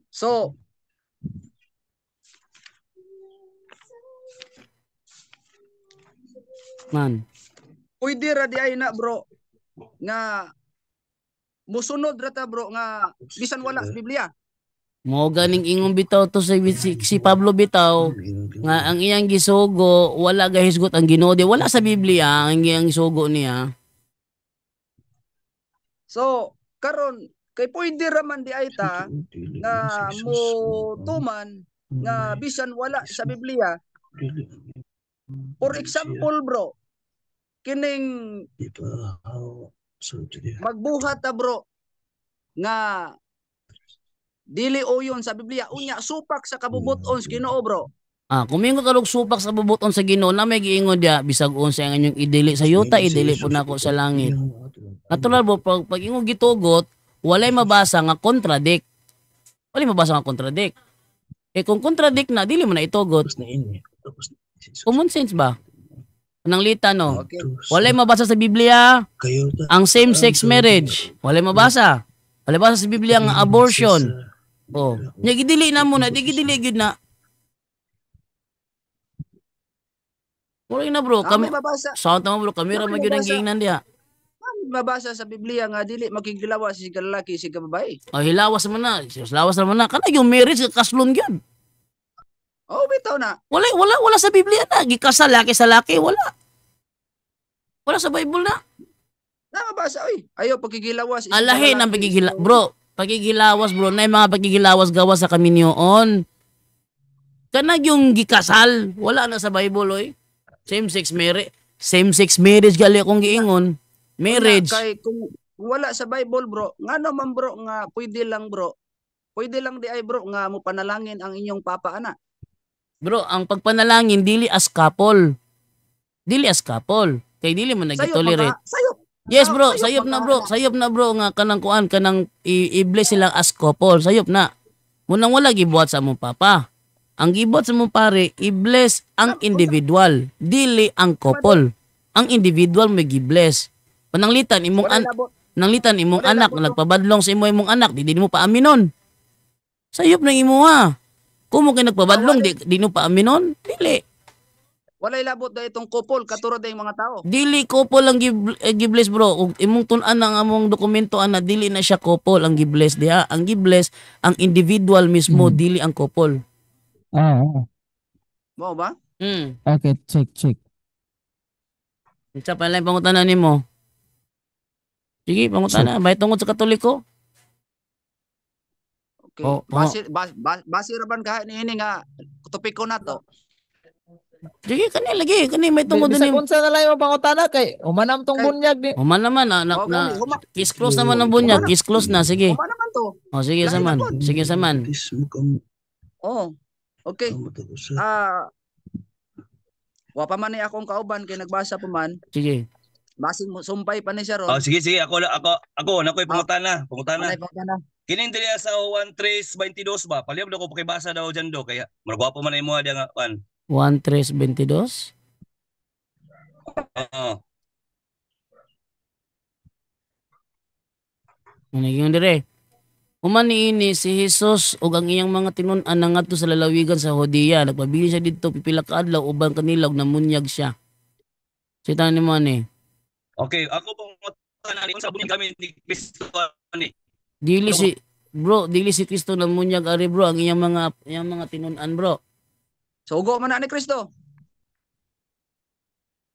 So, man. Pwede ra di ay na bro nga musunod ra ta bro nga bisan wala sa Biblia. Mo ganing ingon bitaw to si Pablo bitaw nga ang iyang gisugo wala gahisgot ang Ginoo di wala sa Biblia ang iyang gisugo niya. So, karon kay pwede ra man di ay ta nga mo tuman nga bisan wala sa Biblia. For example bro, kining magbuhat ta bro nga dili o yun sa Biblia unya supak sa kabubuton sa Ginoo bro. Kumingo kalog supak sa kabubuton sa Ginoo na may giingon dia bisag unsa ang inyong idili sa yuta idili po nako sa langit. Natural bro pag ingon gitugot walay mabasa nga contradict. Walay mabasa nga contradict. Kung contradict na dili mo na itugot. Common sense ba? Anang lita no? Okay. Walay mabasa sa Biblia ang same-sex marriage. Walay mabasa. Walay mabasa sa Biblia ang abortion. Nya gidili na mo na, di gidili gyud na. Walay na bro, kami mabasa. sound tama bro, kamera magyud ang giingnan diha. mabasa sa Biblia nga dili makigilawas si lalaki si babae. O hilawas man na. Hilawas naman na. Kana yung marriage kaslon gyud. Oh, bitaw na. Wala sa Biblia na. Gikasal laki sa laki, wala. Wala sa Bible na. Mabasa oy. Ayo pakigilawas. Alahin ang pagigilawas. Bro, pagigilawas bro. Na mga pagigilawas gawa sa kami niyoon. Kanag yung gikasal. Wala na sa Bible oy. Same-sex marriage gali akong giingon. Marriage. Kay kung wala sa Bible bro, nga naman bro nga pwede lang bro. Pwede lang di ay bro nga mo panalangin ang inyong papa ana. Bro, ang pagpanalangin dili as couple. Dili as couple. Kay dili man nagitolerate. Sayop. Yes bro, sayop na bro nga kanang kuan kanang i-bless sila as couple. Sayop na. Munang wala gibuhat sa among papa. Ang gibuhat sa among pare, i-bless ang individual, dili ang couple. Ang individual may gi-bless. Pananglitan imong anak na nagpabadlong sa imong anak, di mo pa aminon. Sayop na imo ha. Kung mo kay nagpabadlong, di mo pa aminon, dili. Walay labot da itong couple katuro da yung mga tao. Dili couple ang gibless bro. Ug imong tun-an ang among dokumento ana dili na siya couple ang gibless diha. Ang gibless ang individual mismo dili ang couple. Mo ba? Okay, check. Unsa pa lang pangutana nimo? Sige, pangutana. Bay tungod sa Katoliko. Okay. Base raban ka ni ini nga topiko na to. Sige, kani may tungod Bisag ni. unsa na lang yung pangutana kay umanam tong bunyag ni. Human naman na kiss close naman ang bunyag, kiss close na sige. Ano naman to? O sige saman. Sige saman. Oh. Okay. Wa pa man ni akong kauban kay nagbasa pa man. Sige. Basing mo sumpay pa ni siya ron. Oh, sige. Ako nakoy pangutana. Anay pangutana. Kining diri sa 1322 ba? Palihog na ko pakibasa daw dyan do kaya maragwapo man na imo diya nga kan. 1322. Oo. Ano dire? Human niini si Jesus ug ang iyang mga tinun-an nangadto sa lalawigan sa Judea. Nagpabili siya didto pipila ka adlaw uban kanila ug namunyag siya. Sita ni mo ni. Okay, ako pong mutana ni unsa bunyag kami ni Kristo ni. Dili si Kristo namunyag ari bro ang iyang mga tinun-an bro. Sugo man na ni Kristo.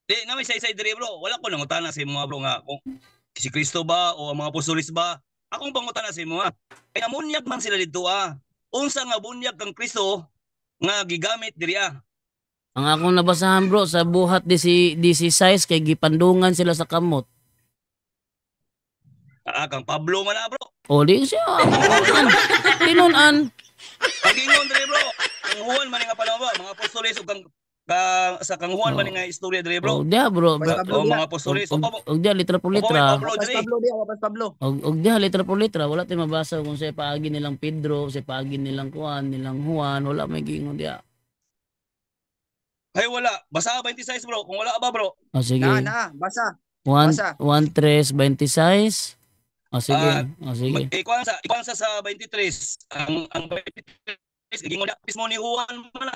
Di na may say diri bro. Wala ko nangutana sa mga bro nga kung si Kristo ba o ang mga apostolis ba. Akong pangutana sa imo ha. Kaya bunyag man sila dito Unsa nga bunyag kang Kristo nga gigamit diri Ang akong nabasahan bro sa buhat di si size kay gipandungan sila sa kamot. Kang Pablo man na bro. O di siya. Tinun-an. Pagingon diri bro. Ang Juan man nga panahon ba mga apostolis ug sa kang Juan man nga istorya diri bro. O dia bro. O mga apostolis Og dia litra por litra. Pablo. Og dia litra por litra wala tay mabasa kung sa paagi nilang Pedro, sa paagi nilang Juan, nilang Juan, wala may giingon dia. Ay wala. Basa 26 bro. Kung wala ba bro. O sige. Basa. 1:3:26. O sige. Ikuan sa 23. Ang 23 giingon mismo ni Juan man.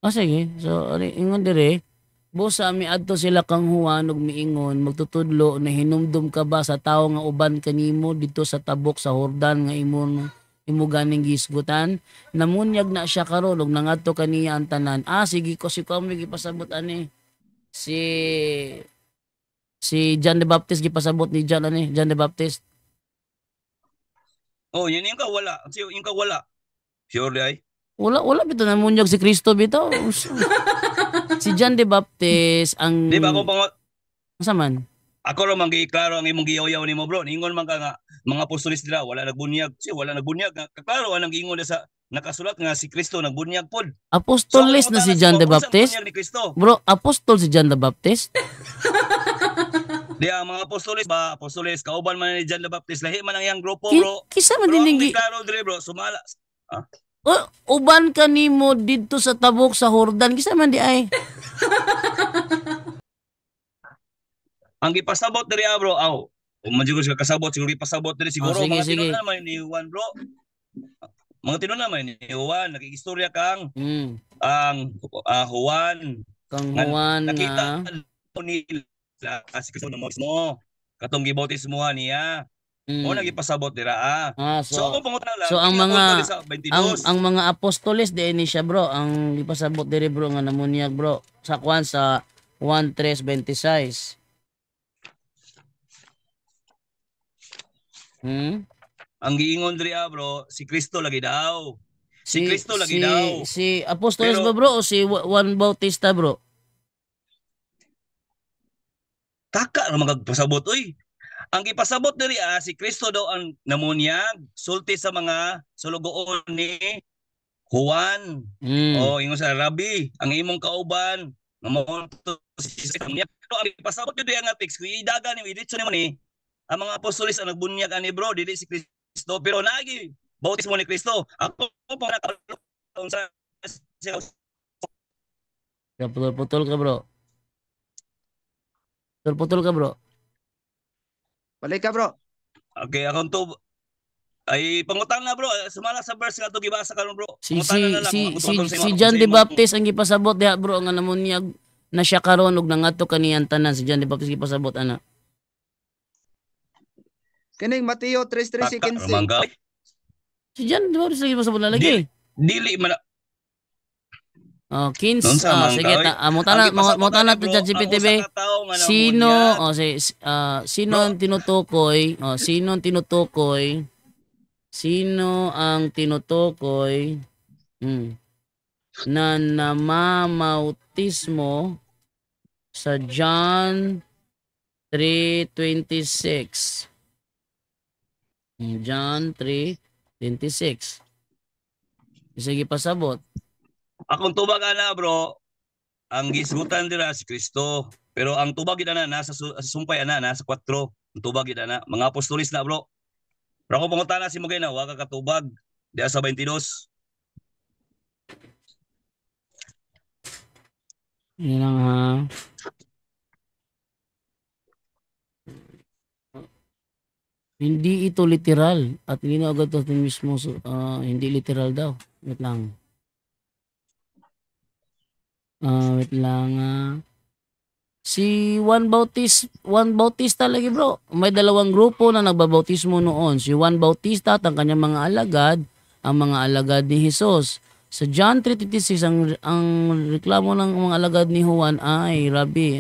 Sige. So, ingon dire, busa miadto sila kang Juan ug miingon, magtutudlo na hinumdum ka ba sa tawo nga uban kanimo dito sa tabok sa Jordan nga imo ganing gisgutan? Namunyag na siya karon ug nangadto kaniya ang tanan. Sige ko mi gipasabot ani. Si John the Baptist gipasabot ni John the Baptist. Oh, yun yung kawala. Yung kawala. Sure ay. Wala bito namunyag si Kristo bito. Si John the Baptist ang di ba ako pang saman? Ako ra man giklaro ang imong giyaw-yaw nimo bro. Ningon man ka nga mga apostolis dira wala nagbunyag. Wala nagbunyag. Kaklaro anang giingon sa nakasulat nga si Kristo nagbunyag pod. Apostolis na si John the Baptist. Bro, apostol si John the Baptist. Di ang mga apostolis kauban man ni John the Baptist lahi man ang iyang grupo bro. Kisa man dinigi. Klaro dire bro, sumala. Uban kanimo didto sa tabok sa Jordan kisa man di ay. Ang gipasabot diri bro, kung man siguro siya kasabot siguro gipasabot diri siguro sige. Mga tinun naman ni Juan bro. Mga tinun naman ni Juan, nakiistorya kang ang Juan Kang Juan nakita ni si Kristo na mo. Katong gibautismohan niya. O nagipasabot dira. So ako pangutan lang. So ang mga 22. ang mga apostoles di ni siya bro, ang ipasabot diri bro nga namunyag bro sa kwan sa 1:3:26. Ang giingon diri bro, si Kristo lagi daw. Si Kristo lagi daw. Si apostoles ba bro o si Juan Bautista bro? Taka ra magpasabot oy. Ang gipasabot diri si Kristo daw ang namunyag sulti sa mga sulugoon ni Juan. O ingon sa Rabbi, ang imong kauban nga mo si namunyag. Pero ang gipasabot diri ang text kung idaga ni iditso ni ang mga apostoles ang nagbunyag ani bro dili si Kristo pero naagi bautismo ni Kristo. Ako pa nakaon sa Putol ka bro. Putol ka bro. Balik ka bro. Okay, akong to ay pangutan na bro, sumala sa verse nga to gibasa karon bro. Si John the Baptist ang gipasabot diha bro nga namunyag na siya karon ug nangadto kaniya tanan si John the Baptist gipasabot ana. Kining Mateo 3:3:15. Si John the Baptist lagi pasabot na lagi. Dili man. 15. Sige mo tana to sa GPTV. Sino sino ang tinutukoy? Sino ang tinutukoy? Sino ang tinutukoy na namamautismo sa John 3:26? John 3:26. Sige pasabot. Akong tubag ana bro, ang gisgutan dira si Kristo. Pero ang tubag gid ana nasa sumpay ana nasa 4. Ang tubag gid ana mga apostolis na bro. Pero ako pangutana si Mugay na wa ka katubag diya sa 22. Yan lang ha. Hindi ito literal at hindi na agad ito mismo hindi literal daw. Wait lang. Si Juan Bautista lagi bro. May dalawang grupo na nagbabautismo noon. Si Juan Bautista at ang kanyang mga alagad, ang mga alagad ni Jesus. Sa John 3:26 ang reklamo ng mga alagad ni Juan ay, Rabbi,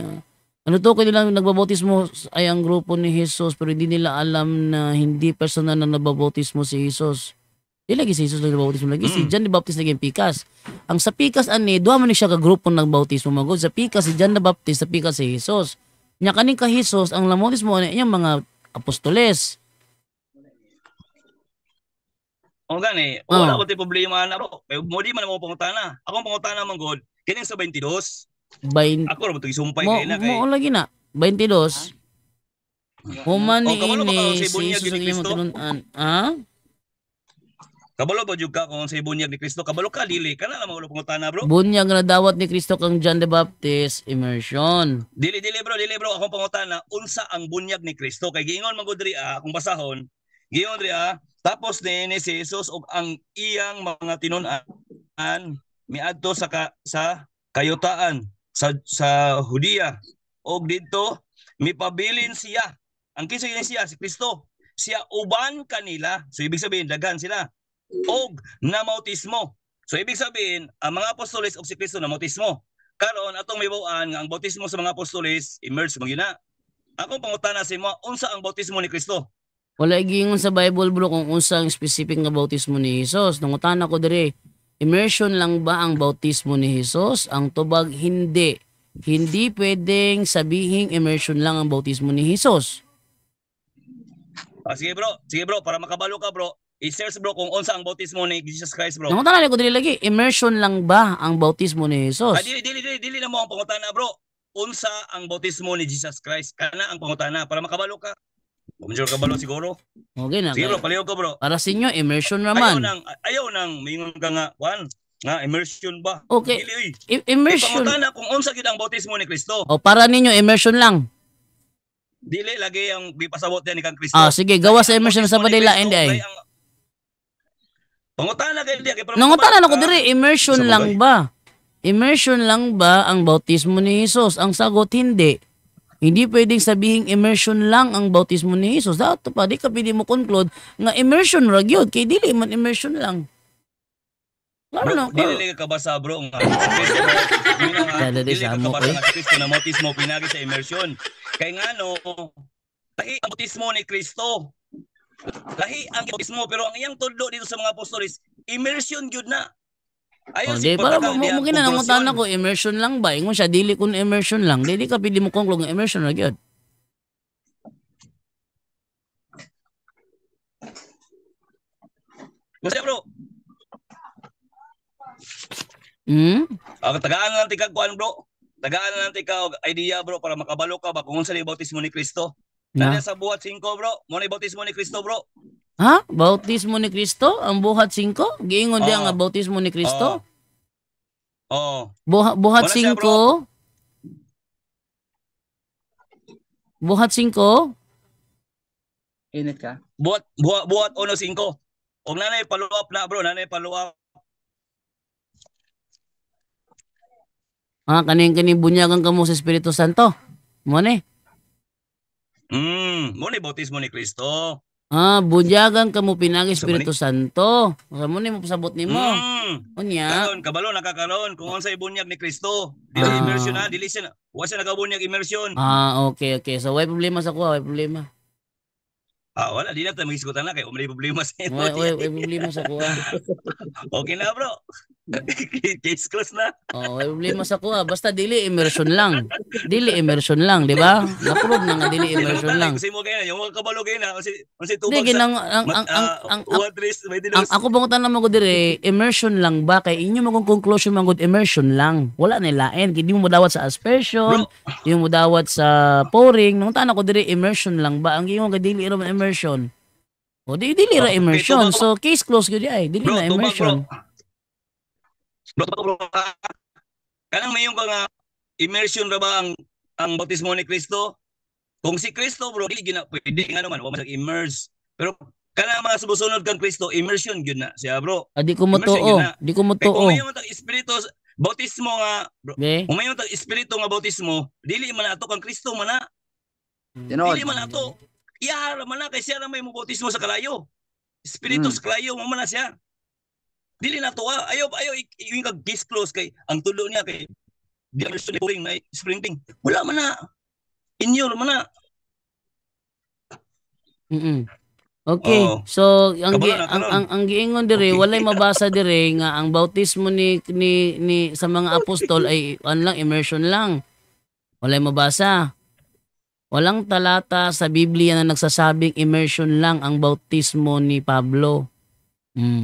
ano to kung nilang nagbabautismo ay ang grupo ni Jesus pero hindi nila alam na hindi personal na nagbabautismo si Jesus. Di lagi si Jesus nagbabautismo lagi. Si John the Baptist lagi ang pikas. Ang sa pikas ani, duha man siya ka grupo nagbautismo magod. Sa pikas si John the Baptist, sa pikas si Jesus. Nya kaning ka Jesus ang namautismo ani iyang mga apostoles. O gani, wala ko ti problema na bro. Mo di man mo pangutana. Akong pangutana man god, kining sa 22. Ako ra mo to isumpay kay na kay. Mo lagi na 22. Human ni ini si Jesus ang iyong tinunan. Kabalo ba jud ka kung sa bunyag ni Kristo? Kabalo ka dili kana na mga pangutana bro. Bunyag na dawat ni Kristo kang John the Baptist, immersion. Dili bro, akong pangutana unsa ang bunyag ni Kristo kay giingon man gud diri kung basahon. Giingon diri tapos ni si Jesus og ang iyang mga tinun-an miadto sa kayutaan sa Hudiya og didto mipabilin siya. Ang kinsa siya si Kristo. Siya uban kanila. So ibig sabihin daghan sila. Og namautismo. So ibig sabihin ang mga apostoles og si Kristo namautismo. Karon atong mibuan nga ang bautismo sa mga apostoles immerse magyuna. Akong pangutana sa imo unsa ang bautismo ni Kristo? Wala giingon sa Bible bro kung unsa ang specific nga bautismo ni Jesus. Nangutana ko diri, immersion lang ba ang bautismo ni Jesus? Ang tubag hindi. Hindi pwedeng sabihin immersion lang ang bautismo ni Jesus. Sige bro, para makabalo ka bro. I-search bro kung unsa ang bautismo ni Jesus Christ bro. Nangutana ko diri lagi, immersion lang ba ang bautismo ni Jesus? Dili na mo ang pangutana bro. Unsa ang bautismo ni Jesus Christ? Kana ang pangutana para makabalo ka. Kung medyo kabalo siguro. Okay na. Sige bro, paliw ko bro. Para sa inyo, immersion naman. Ayaw nang mingon ka nga, nga immersion ba? Okay. Dili, immersion. Pangutana kung unsa gid ang bautismo ni Kristo. O para ninyo, immersion lang. Dili lagi ang gipasabot yan ni kang Kristo. Sige, gawa sa immersion sa padila hindi ay. Pangutana kay di nangutana na ko diri, immersion lang ba? Immersion lang ba ang bautismo ni Jesus? Ang sagot hindi. Hindi pwedeng sabihing immersion lang ang bautismo ni Jesus. Dato pa, di ka pwede mo conclude nga immersion ra gyud kay dili man immersion lang. Klaro na. Bro, dili ka basa bro nga. Dali Dili sa ka amo basa eh. nga Kristo na bautismo pinagi sa immersion. Kay ngano, lahi ang bautismo ni Kristo. Lahi ang bautismo pero ang iyang tudlo dito sa mga apostoles, immersion gyud na. Ayon Di para mo ginanangutan ko immersion lang ba? Ingon siya dili kun immersion lang. Dili ka pwede mo conclude nga immersion ra gyud. Kasi bro, tagaan na lang tika kuan bro. Tagaan na lang tika og idea bro para makabalo ka ba kung unsa ni bautismo ni Kristo. Nana sa buhat 5 bro, mo ni bautismo ni Kristo bro. Ha? Bautismo ni Kristo? Ang buhat 5? Giingon diya nga bautismo ni Kristo? Oo. Buhat 5? Buhat 5? Init ka? Buhat 1-5. Og nanay follow up na bro, nanay follow up. Kaning bunyagan ka mo sa Espiritu Santo. Mo ni? Mo ni bautismo ni Kristo. Bunyagan ka mo pinagi Espiritu Santo. Mo ni mo pasabot nimo. Unya. Karon kabalo nakakaroon kung unsay bunyag ni Kristo. Dili immersion na, dili siya. Wa siya nagabunyag immersion. Okay. So way problema sa kuha, way problema. Wala di na ta magisgutan na kay umay problema sa imo. Way problema sa kuha. Okay na bro. Case close na. Way problema sa kuha, basta dili immersion lang. Dili immersion lang, di ba? Na-prove na nga dili immersion lang. Kasi mo kaya yung kabalo kaya na kasi tubag Hindi, sa ako bangutan na mo dire, immersion lang ba? Kay inyo magong conclusion man good immersion lang. Wala na lain. Kaya di mo dawat sa aspersion, di mo dawat sa pouring. Nung tanong ko dire, immersion lang ba? Ang gingon ka dili ra man immersion. O dili ra immersion. So case closed gyud ay. Dili na immersion. Bro. Kanang mayong ka nga immersion ra ba ang bautismo ni Kristo? Kung si Kristo bro, dili gina pwede nga naman wa mag-immerse. Pero kana mga sumusunod kang Kristo, immersion gyud na siya bro. Di ko matuo. Di ko matuo. Kung mayong tag espiritu bautismo nga bro. Kung mayong tag espiritu nga bautismo, dili man ato kang Kristo man na. Dili man ato. Iya man na kay siya na may mo bautismo sa kalayo. Espiritu sa kalayo mo man na siya. Dili na to ayaw yung kag-disclose kay ang tulo niya kay di immersion ni pouring na sprinting. Wala man na. Inyo man na. Okay. So ang giingon dire walay mabasa dire nga ang bautismo ni sa mga apostol ay lang immersion lang. Walay mabasa. Walang talata sa Biblia na nagsasabing immersion lang ang bautismo ni Pablo.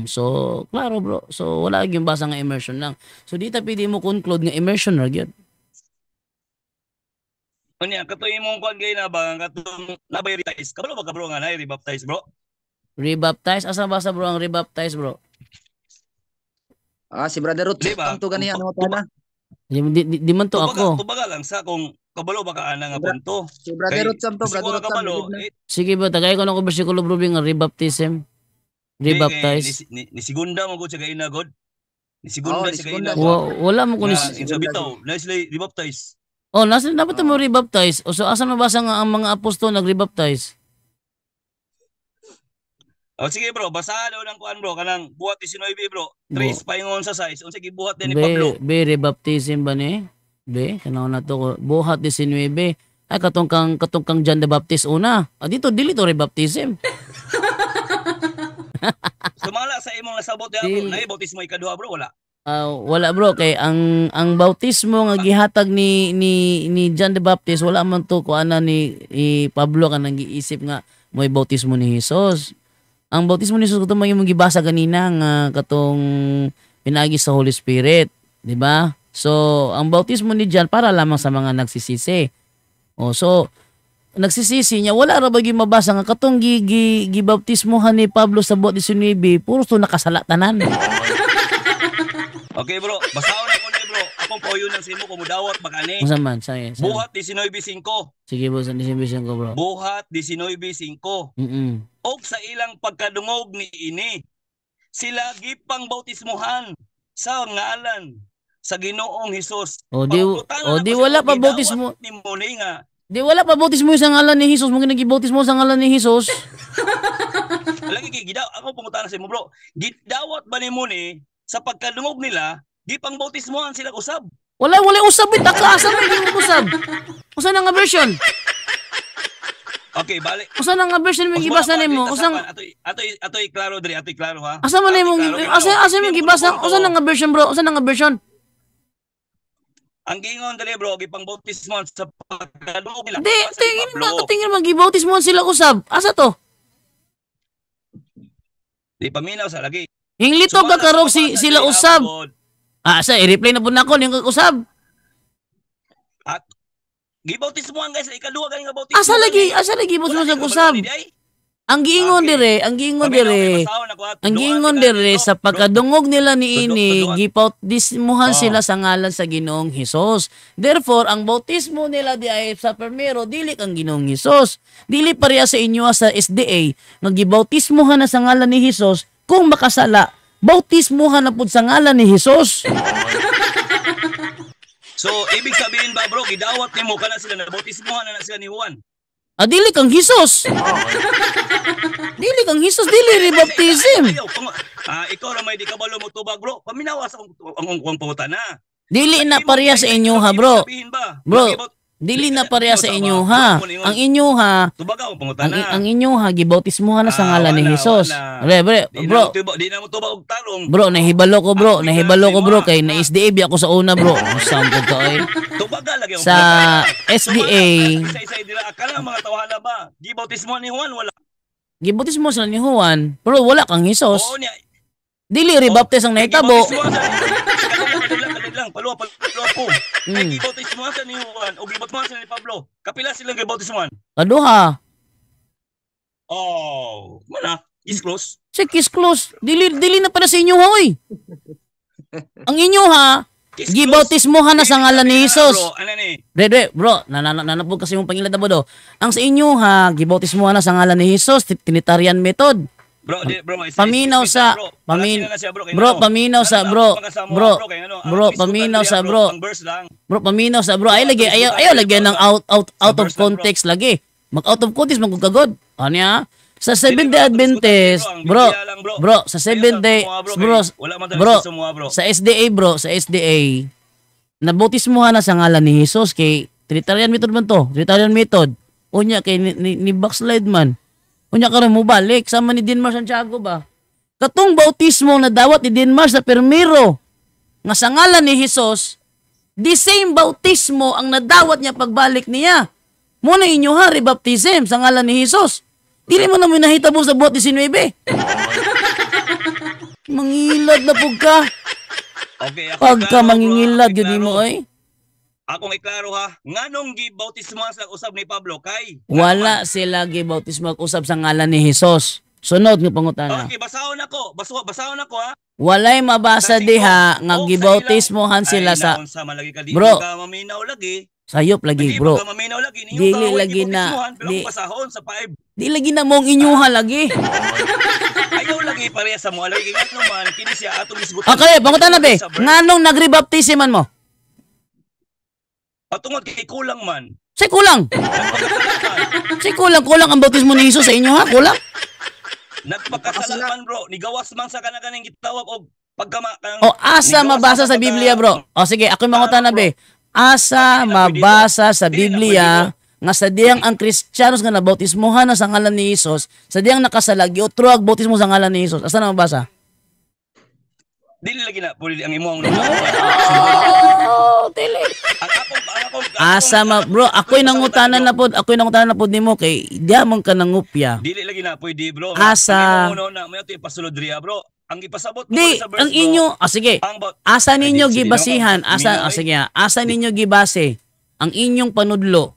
So, klaro bro. So, wala yung basa nga immersion lang. So, di ta pwede mo conclude nga immersion ra gyud. Unya, katoy mong kuan gay na ba katong nabay-rebaptize. Kabalo ba ka bro nga na rebaptize bro? Rebaptize? Asa basa bro ang rebaptize bro? Si Brother Ruth, ang to ganihan mo tana. Di man to ako. Tubaga lang sa kung kabalo ba ka ana nga punto. Si Brother Ruth sam to, Brother Ruth. Sige ba, tagay ko na ko bersikulo bro nga rebaptism. Rebaptize. Ni segunda mo gud sa kaina god. Ni segunda sa kaina. Wala mo ko ni sa bitaw, nicely rebaptize. Nasa dapat mo rebaptize. So asa mabasa nga ang mga apostol nagrebaptize? Sige bro, basahan daw ng kuan bro kanang buhat 19 bro. Trace paingon sa size. Unsa gibuhat din ni Pablo? Be rebaptism ba ni? Be, kanaw na to buhat 19. Ay katong kang John the Baptist una. Dito dili to rebaptism. Sumala sa imong nasabot ya bro, na bautismo ikaduha bro wala. Wala bro kay ang bautismo nga gihatag ni John the Baptist wala man to ko ana ni Pablo kanang giisip nga mo'y bautismo ni Jesus. Ang bautismo ni Jesus katong imong gibasa kanina nga katong pinagi sa Holy Spirit, di ba? So ang bautismo ni John para lamang sa mga nagsisisi. So nagsisisi niya, wala ra ba mabasa nga katong gibaptismohan ni Pablo sa buhat 19, puro to nakasalatanan. Okay bro, basahon ako ni bro. Akong pauyon ng simo ko mudawat magani. Unsa man, say. Buhat 19:5. Sige boss, 19:5 bro. Buhat 19:5. Og sa ilang pagkadungog ni ini, sila gipang bautismohan sa ngalan sa Ginoong Hesus. Di wala pa bautismo. Ni mo ni nga Di wala pa bautismo sa ngalan ni Jesus, mo ginagibautismo sa ngalan ni Jesus. Lagi gidaw ako pumunta na sa mo bro. Gidawat ba nimo ni sa pagkadungog nila, gipang bautismohan sila usab. Wala usab bit asa man yung usab. Usa na nga version? Okay, balik. Usa na nga version mo gibasa nimo? Usang atoy klaro diri, atoy klaro ha. asa man nimo asa mo gibasa? Usa na nga version bro? Usa na nga version? Ang gingon dali bro, gipang bautismo sa pagkadungog nila. Tingin mo gibautismo sila usab. Asa to? Di paminaw sa lagi. Hinglito ka karog sila usab. Sa i-reply na po na ako yung usab. At gibautismohan guys, ikaduha ganing nga bautismo. Asa lagi bautismo sa usab. Ang giingon dire sa pagkadungog nila ni ini gibautismohan sila sa ngalan sa Ginoong Hesus. Therefore, ang bautismo nila di ay sa permero dili kang Ginoong Hesus. Dili pareha sa inyo sa SDA nga gibautismohan na sa ngalan ni Hesus kung makasala. Bautismohan na pud sa ngalan ni Hesus. So, ibig sabihin ba bro, gidawat nimo kana sila na bautismohan na sila ni Juan. Dili kang Hesus. Dili kang Hesus, dili rebaptism. Ikaw ra may di kabalo mo tubag bro. Paminawas ang puta na. Dili na pareha sa inyo ha bro. Bro, dili na pareha sa inyo ha. Ang inyo ha. Tubagaw pangutan na. Ang inyo ha gibautismohan na sa ngalan ni Hesus. Bro. Di na mo tubag og tarong. Bro, nahibalo ko bro kay na SDA ako sa una bro. Sampo to ay. Tubaga lagi sa SDA. Isa dira akala mga tawhana ba? Gibautismo ni Juan wala. Gibautismo sila ni Juan, pero wala kang Hesus. Oo niya. Dili rebaptize ang nahitabo. Lang paluwa po. Ay gibautismo sa ni Juan o gibautismo sa ni Pablo. Kapila silang gibautismohan? Kaduha. Oh, mana? Is close. Is close. Dili na pala sa inyo ha, oy. Ang inyo ha, gibautismohan na sa ngalan ni Hesus. Bro, nanapog kasi yung pangilan na do. Ang sa inyo ha, gibautismohan na sa ngalan ni Hesus, Trinitarian method. Bro, paminaw sa ay lagi ayaw lagi ng out of context lagi. Mag out of context magkagod. Ano ya? Sa 7-day Adventist, sa 7-day, sa SDA, nabautismohan na sa ngalan ni Hesus kay Trinitarian method man to, Trinitarian method. Unya kay ni backslide man. Unya karon mo balik sama ni Dinmar Santiago ba? Katong bautismo na dawat ni Dinmar sa permiro nga sa ngalan ni Hesus, the same bautismo ang nadawat niya pagbalik niya. Muna inyo ha, rebaptism sa ngalan ni Hesus. Dili mo naman nahitabo sa buhat 19. Mangilad na pug ka. Okay, pagka mangingilad yun mo ay. Akong iklaro ha, nganong gibautismo sa usab ni Pablo kay? Wala sila gibautismo usab sa ngalan ni Hesus. Sunod nga pangutana. Okay, basahon ako ha. Walay mabasa diha nga gibautismohan sila sa bro. Maminaw lagi. Sayop lagi bro. Dili lagi na di lagi na mong inyuha lagi. Ayaw lagi pareha sa mo lagi ngat naman kini siya atong isgutan. Okay, pangutana be. Nganong nagrebaptisman mo? Patungod kay kulang man. Say kulang. Kulang ang bautismo ni Hesus sa inyo ha? Kulang. Nagpakasalaman bro, nigawas man sa kanang gitawag og pagkama kanang asa mabasa sa Biblia bro. Sige, ako mangutana be. Asa mabasa sa Biblia nga sa diyang ang Kristiyanos nga nabautismohan na sa ngalan ni Hesus, sa diyang nakasalagi o truag bautismo sa ngalan ni Hesus. Asa na mabasa? Dili lagi na puli ang imong. Dili. Asa bro, ako'y nangutanan na pod nimo kay diamon ka nangupya. Dili lagi na pwede bro. Asa ang na may ato ipasulod riya bro. Ang ipasabot mo sa verse ang inyo, sige. Asa ninyo gibasihan, asa ninyo gibase ang inyong panudlo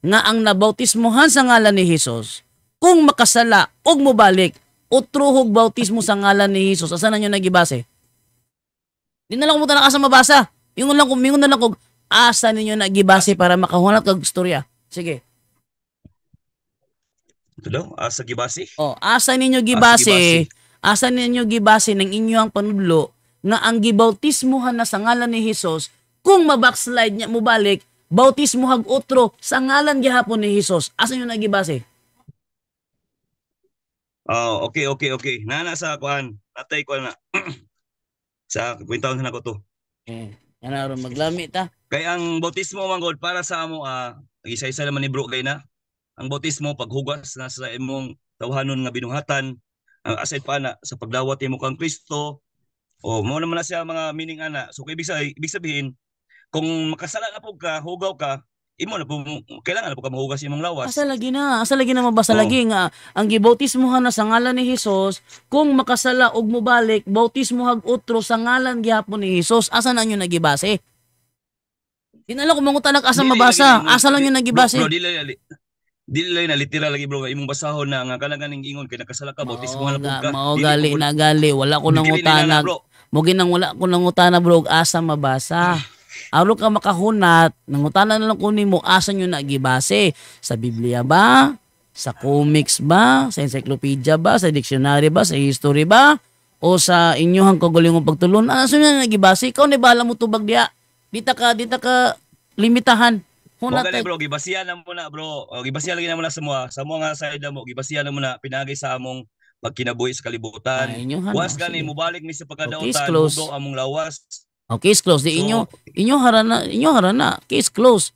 nga ang nabautismohan sa ngalan ni Hesus kung makasala og mobalik o truhog bautismo sa ngalan ni Hesus. Asa ninyo nagibase? Di na lang mo asa mabasa. Ingon na lang kog asa ninyo nagibase para makahunat kag istorya. Sige. Ito daw, asa gibase? Asa ninyo gibase? Asa ninyo gibase ng inyong panudlo nga ang gibautismohan na sa ngalan ni Hesus kung mabackslide niya mo balik bautismo hag utro sa ngalan gihapon ni Hesus. Asa nyo nagibase? Oh, okay. Nana sa kuan. Natay ko na. Sa kwentahon na ko to. Yan na ron maglami ta. Kay ang bautismo man God para sa amo isa-isa naman ni bro kay na. Ang bautismo paghugas na sa imong tawhanon nga binuhatan. Aside pa na sa pagdawat imo kang Kristo. O mo naman na siya mga meaning ana. So ibig sabihin kung makasala na po ka, hugaw ka, imo na po kailangan na po ka mahugas imong lawas. Asa lagi na mabasa lagi nga ang gibautismohan na sa ngalan ni Hesus, kung makasala og mobalik, bautismo hag utro sa ngalan gihapon ni Hesus. Asa na nyo nagibase? Dinala ko mangutan asa mabasa. Asa lang nyo nagibase? Bro, dili na literal lagi bro imong basahon na nga kanang ingon kay nakasala ka bautismohan na po ka. Mao gali wala ko nang utanag. Mugi nang wala ko nang utana bro asa mabasa. Aro ka makahunat, nangutana na lang kunin mo asa nyo nagibase. Sa Biblia ba? Sa comics ba? Sa encyclopedia ba? Sa dictionary ba? Sa history ba? O sa inyong kagulingong pagtulon? Asa nyo nagibase? Ikaw ni bahala mo tubag diya. Dita ka limitahan. Hunat kay bro, gibasiyan na muna bro. Gibasiyan lagi na muna sa mga side mo. Gibasiyan na muna pinagay sa among pagkinabuhi sa kalibutan. Was gani mo balik ni sa pagkadaotan, hugaw among lawas. Case close. Di inyo harana. Case close.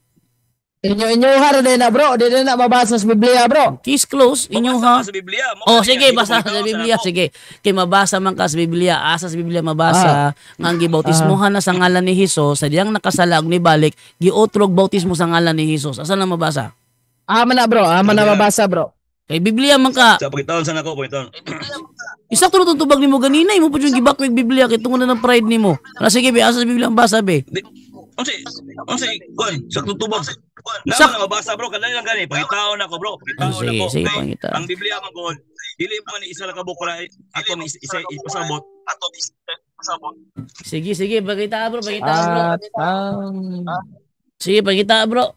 Inyo harana na bro. Di na mabasa sa Biblia bro. Case close. Inyo ha. Sa Biblia. Sige, basa sa Biblia. Sige. Kay mabasa man ka sa Biblia. Asa sa Biblia mabasa. Nga ang gibautismohan na sa ngalan ni Hesus. Sa diyang nakasalag ni balik. Giutrog bautismo sa ngalan ni Hesus. Asa na mabasa? Aman na bro. Aman na mabasa bro. Kay Biblia man ka. Sa pagitaon sana ko, pagitaon. Isakto na tubag nimo ganina, imo pud yung gibak with Biblia kay tungod na ng pride nimo. Ala sige be, asa sa Biblia ang basa be. Unsa kon, sakto tubag. Na mabasa bro, kadali lang gani, pagitaon ako bro, pagitaon ako. Sige, pangita. Ang Biblia man kon, dili man ni isa lang ka buko ako ni isa ipasabot. Sige, pagita bro. Sige, pagita bro.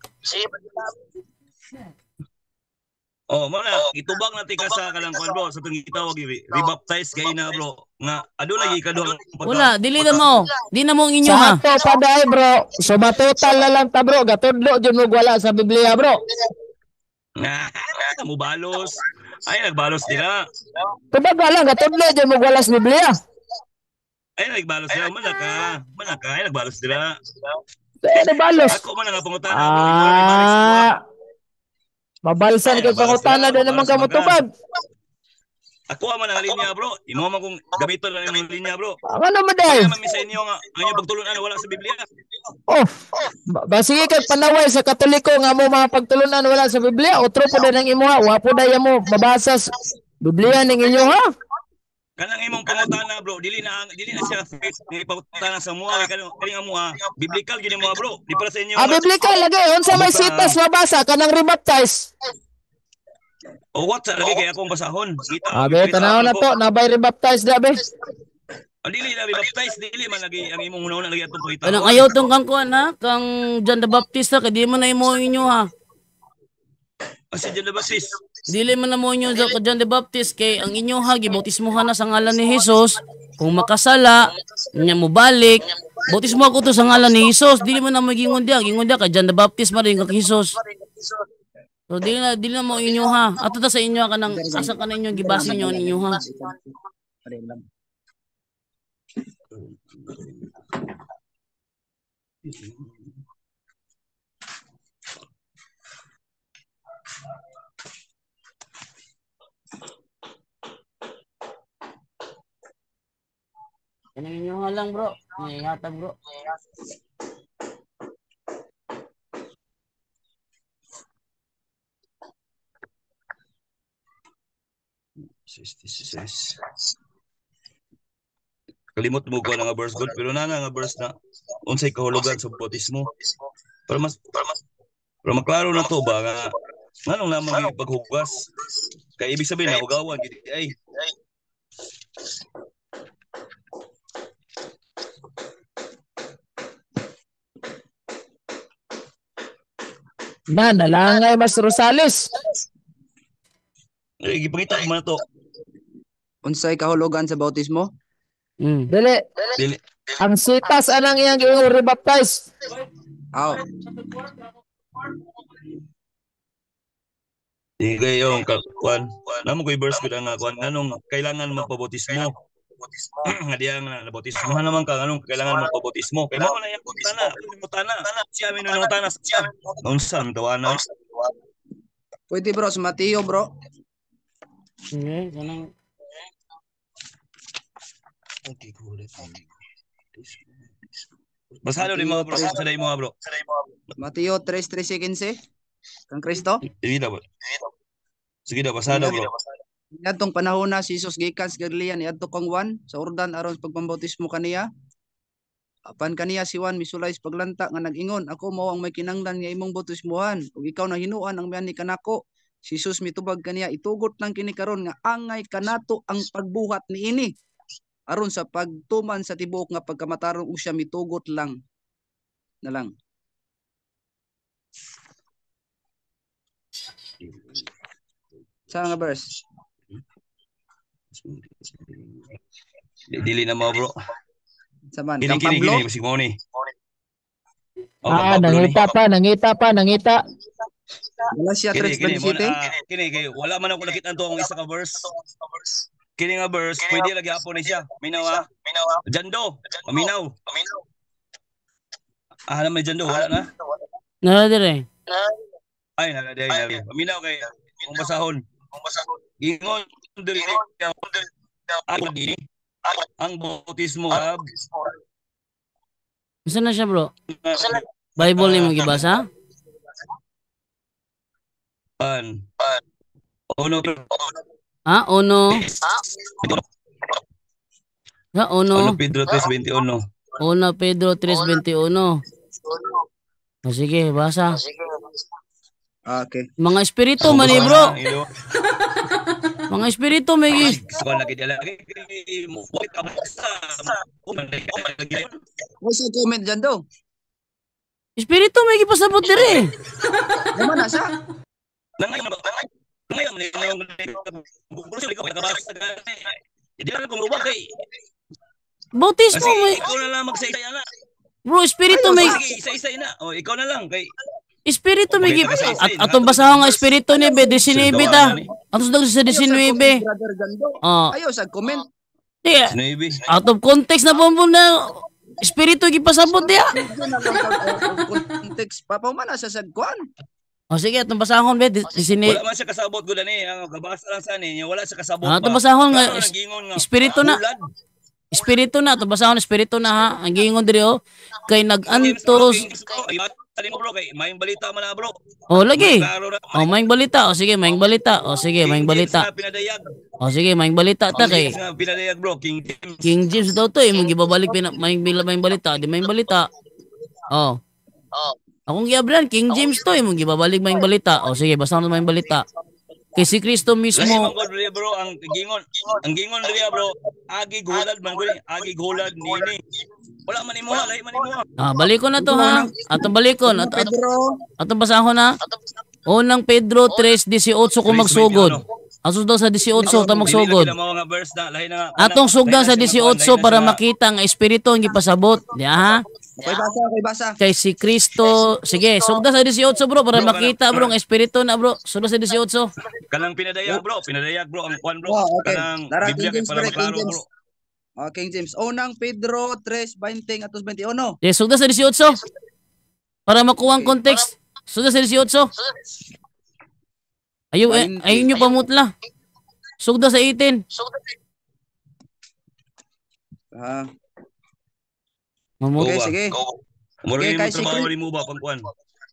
Oh, mana itubag natin ka sa kalangkuan bro sa tong gitawag rebaptize kay na bro nga ado lagi kaduhang wala dili na mo di na mo ang inyo ha sa ato paday bro so matotal na lang ta bro gatudlo jud mo wala sa Biblia bro mo balos ay nagbalos nila tubag wala gatudlo jud mo wala sa Biblia ay nagbalos nila manaka ay nagbalos nila nagbalos ako man nga pangutana mabalsan kay pangutana do naman ka motubag. Ako man ang linya bro. Imo man kung gamiton lang ang linya bro. Ano man day? Kaya man sa inyo nga ang pagtulunan wala sa Biblia. Sige kay panaway sa Katoliko nga mo mga pagtulunan wala sa Biblia. Otro po na ng imo ha. Wa po day mo mabasa sa Biblia ning inyo ha. Kanang imong pangutana bro, dili na siya faith ni pangutana sa mua kanang mua. Biblical gyud mo bro. Di para sa inyo. Biblical lagi unsa may sitas mabasa kanang rebaptize. O what sa lagi kay akong basahon. Abe tanaw na to, nabay rebaptize dabe. Dili na rebaptize, dili man lagi ang imong una lagi atong pakita. Anong ayaw tong kang kuan ha, kang John the Baptist ha, kay di man na imo inyo ha. Si John the Baptist. Dili man na mo inyo sa John the Baptist kay ang inyo ha gibautismohan na sa ngalan ni Hesus. Kung makasala, nya mo balik, bautismo ako to sa ngalan ni Hesus. Dili man na mo gingon dia kay John the Baptist man rin kag Hesus. So dili na mo inyo ha. Ato ta sa inyo ka nang asa ka na inyo gibase inyo ninyo ha. Yan inyo nga lang bro. Ingatan bro. Kalimot mo ko nga verse God pero nana nga verse na unsay kahulugan sa bautismo. Para maklaro na to ba nga nganong lamang yung paghugas kay ibig sabihin na hugawan gid ay Nalangay Mas Rosales. Gipangita ko man to. Unsay kahulugan sa bautismo? Dili. Dili. Ang sitas anang iyang rebaptize. Aw. Di kayo kuan. Namo ko'y verse ko nga kuan anong kailangan magpabautismo. Nga diya nga nabautismo naman ka anong kailangan magpabautismo. Kay mo na yang tana. Siya mi nung tana siya. Unsa mi tawana? Pwede bro, sa Mateo bro. Sige, kanang Basalo ni mo bro, sa day mo bro. Mateo 3:13-15. Kang Kristo. Sige daw. Sige daw basado bro. Niadtong panahon na si Jesus gikan sa Galilea niadto kang Juan sa Jordan aron sa pagpambautismo kaniya. Apan kaniya si Juan misulay sa paglanta nga nag-ingon, ako mao ang may kinanglan nga imong bautismuhan ug ikaw na hinuan ang miani kanako. Si Jesus mitubag kaniya, itugot lang kini karon nga angay kanato ang pagbuhat niini aron sa pagtuman sa tibuok nga pagkamatarong ug siya mitugot lang na lang. Sa nga verse? Dili na mo bro. Sa man? Kini Kang Pablo? si Moni. Nangita pa. Wala siya Kini 3:27? kini kay wala man ako nakita to ang isa ka verse. Kini nga verse pwede lagi hapon ni siya. Minaw. Jando. Minaw. Naman Jando wala na. na dire. Ay naladay. Minaw kay kung basahon. Ingon diri ang bautismo Isa na siya, bro. Bible ni mo gibasa? Ono Ono. Pedro 3:21. Una Pedro 3:21. Sige, basa. Okay. Mga espiritu man eh, bro. Mga espiritu may What's the comment dyan do? espiritu may gipasabot dire. Naman na siya? Bautismo may Ikaw na lang magsa-isa na. bro, espiritu may Isa-isa na. O, ikaw na lang. Kay espiritu may at atong basahon nga espiritu ni 19 ta. Atos daw sa 19. Brother Gando. Oh. Ayaw sa comment. Di, Sinabi. out of context na po na espiritu gipasabot dia. Context. Papamana sa sagkuan. O sige, atong basahon be Wala man siya kasabot ko ni. Ang kabasa lang sa niya. Wala siya kasabot atong basahon nga Karon nagingon nga, espiritu na. hulad. Espiritu na, atong basahon espiritu na ha. Ang giingon diri oh, kay nagantos. Tali mo bro, kay maing balita man na bro. Oh, lagi. Klaro na. Oh, maing balita. O sige, maing balita. O sige, maing balita. Pinadayag. O sige, maing balita ta kay Pinadayag bro, King James. King James daw to, imong gibabalik maing balita, di maing balita. Oh. Akong giabran King James to, imong gibabalik maing balita. O sige, basta na maing balita. Kay si Kristo Kasi mismo. man diri bro, ang gingon diri bro, agi gulad man guli, agi gulad nini. Wala man imo, lahi man imo. Balikon na to ha. Atong balikon. Pedro. Atong basahon na. Unang Pedro 3:18 kung magsugod. Asus daw sa 18 ta magsugod. Atong sugdan sa 18 para makita nga espiritu ang gipasabot. Diya ha. Okay basa. Kay si Kristo. Sige, sugdan sa 18 bro para makita bro nga espiritu na bro. Sugdan sa 18. Kanang pinadayag bro ang kwan bro. Oh, okay. Kanang Dara, Biblia King kay James, para King maklaro James. bro. King James. Unang Pedro 3:20 at 21. Yes, sugdan sa 18. Para makuha ang context. Sugdan sa 18. Ayaw nyo pamutla. Sugdan sa 18. Okay, sige. Moro Okay, yung kay trabaho Secret. ni mo ba pangkuan.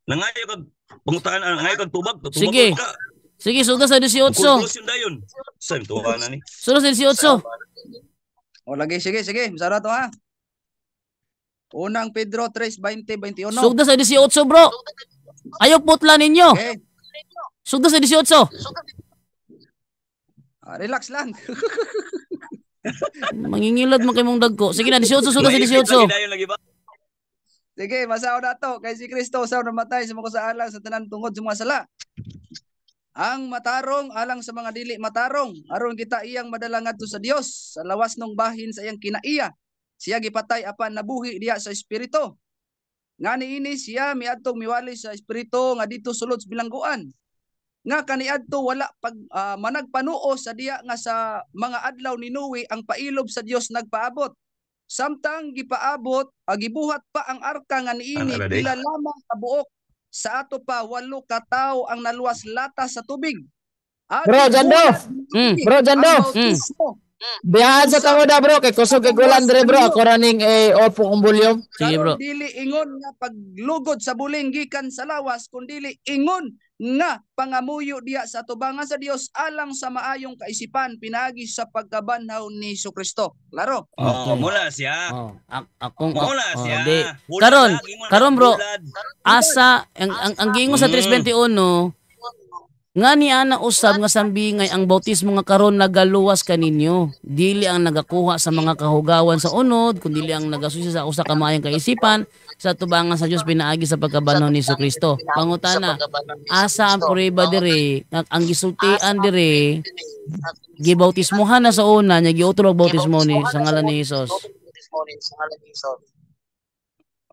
Nangayo kag pangutaan nangayo kag tubag. Sige. Sige, sugdan sa 18. Conclusion dayon. Sa tuwa na ni. Sugdan sa 18. O lagi, sige. Masara to ha. Unang Pedro 3:20-21. Sugdan sa 18 bro. Ayaw putla ninyo. Okay. Sugdan sa 18. Relax lang. Mangingilad man kay mong dagko. Sige na 18 sugdan sa 18. Dayon lagi ba? Sige, masaw na to. Kay si Kristo sa namatay sa mga saalang sa tanan tungod sa mga sala. Ang matarong alang sa mga dili matarong aron kita iyang madala ngadto sa Dios sa lawas ng bahin sa iyang kinaiya. Siya gipatay apan nabuhi diya sa espiritu. nga niini siya miadtong miwali sa espiritu nga dito sulod sa bilangguan. Nga kaniadto wala pag managpanuo sa diya nga sa mga adlaw ni Noe ang pailob sa Dios nagpaabot. Samtang gipaabot, gibuhat pa ang arka nga niini pila lamang kabuok. Sa ato pa 8 ka tawo ang naluwas lata sa tubig. Bro, Jando. Bro, Jando. Biyahan sa tangoda bro, kay kusog kay Golandre bro, ako raning opo kong bulyom. Sige bro. Dili ingon nga paglugod sa buling gikan sa lawas, kundili ingon nga pangamuyo diya sa tubangan sa Dios alang sa maayong kaisipan pinagi sa pagkabanhaw ni Jesucristo. Klaro? Oh, mula siya. Akong Mula siya. Karon bro, asa ang giingon sa 3:21 nga ni ana usab nga sambingay ang bautismo nga karon nagaluwas kaninyo. Dili ang nagakuha sa mga kahugawan sa unod, kundi ang nagasusi sa usa ka maayong kaisipan sa tubangan sa Dios pinaagi sa pagkabanhaw ni Jesucristo. Pangutana, asa ang prueba dire ang gisultian dire gibautismohan na sa una nya giutrog bautismo ni sa ngalan ni Hesus.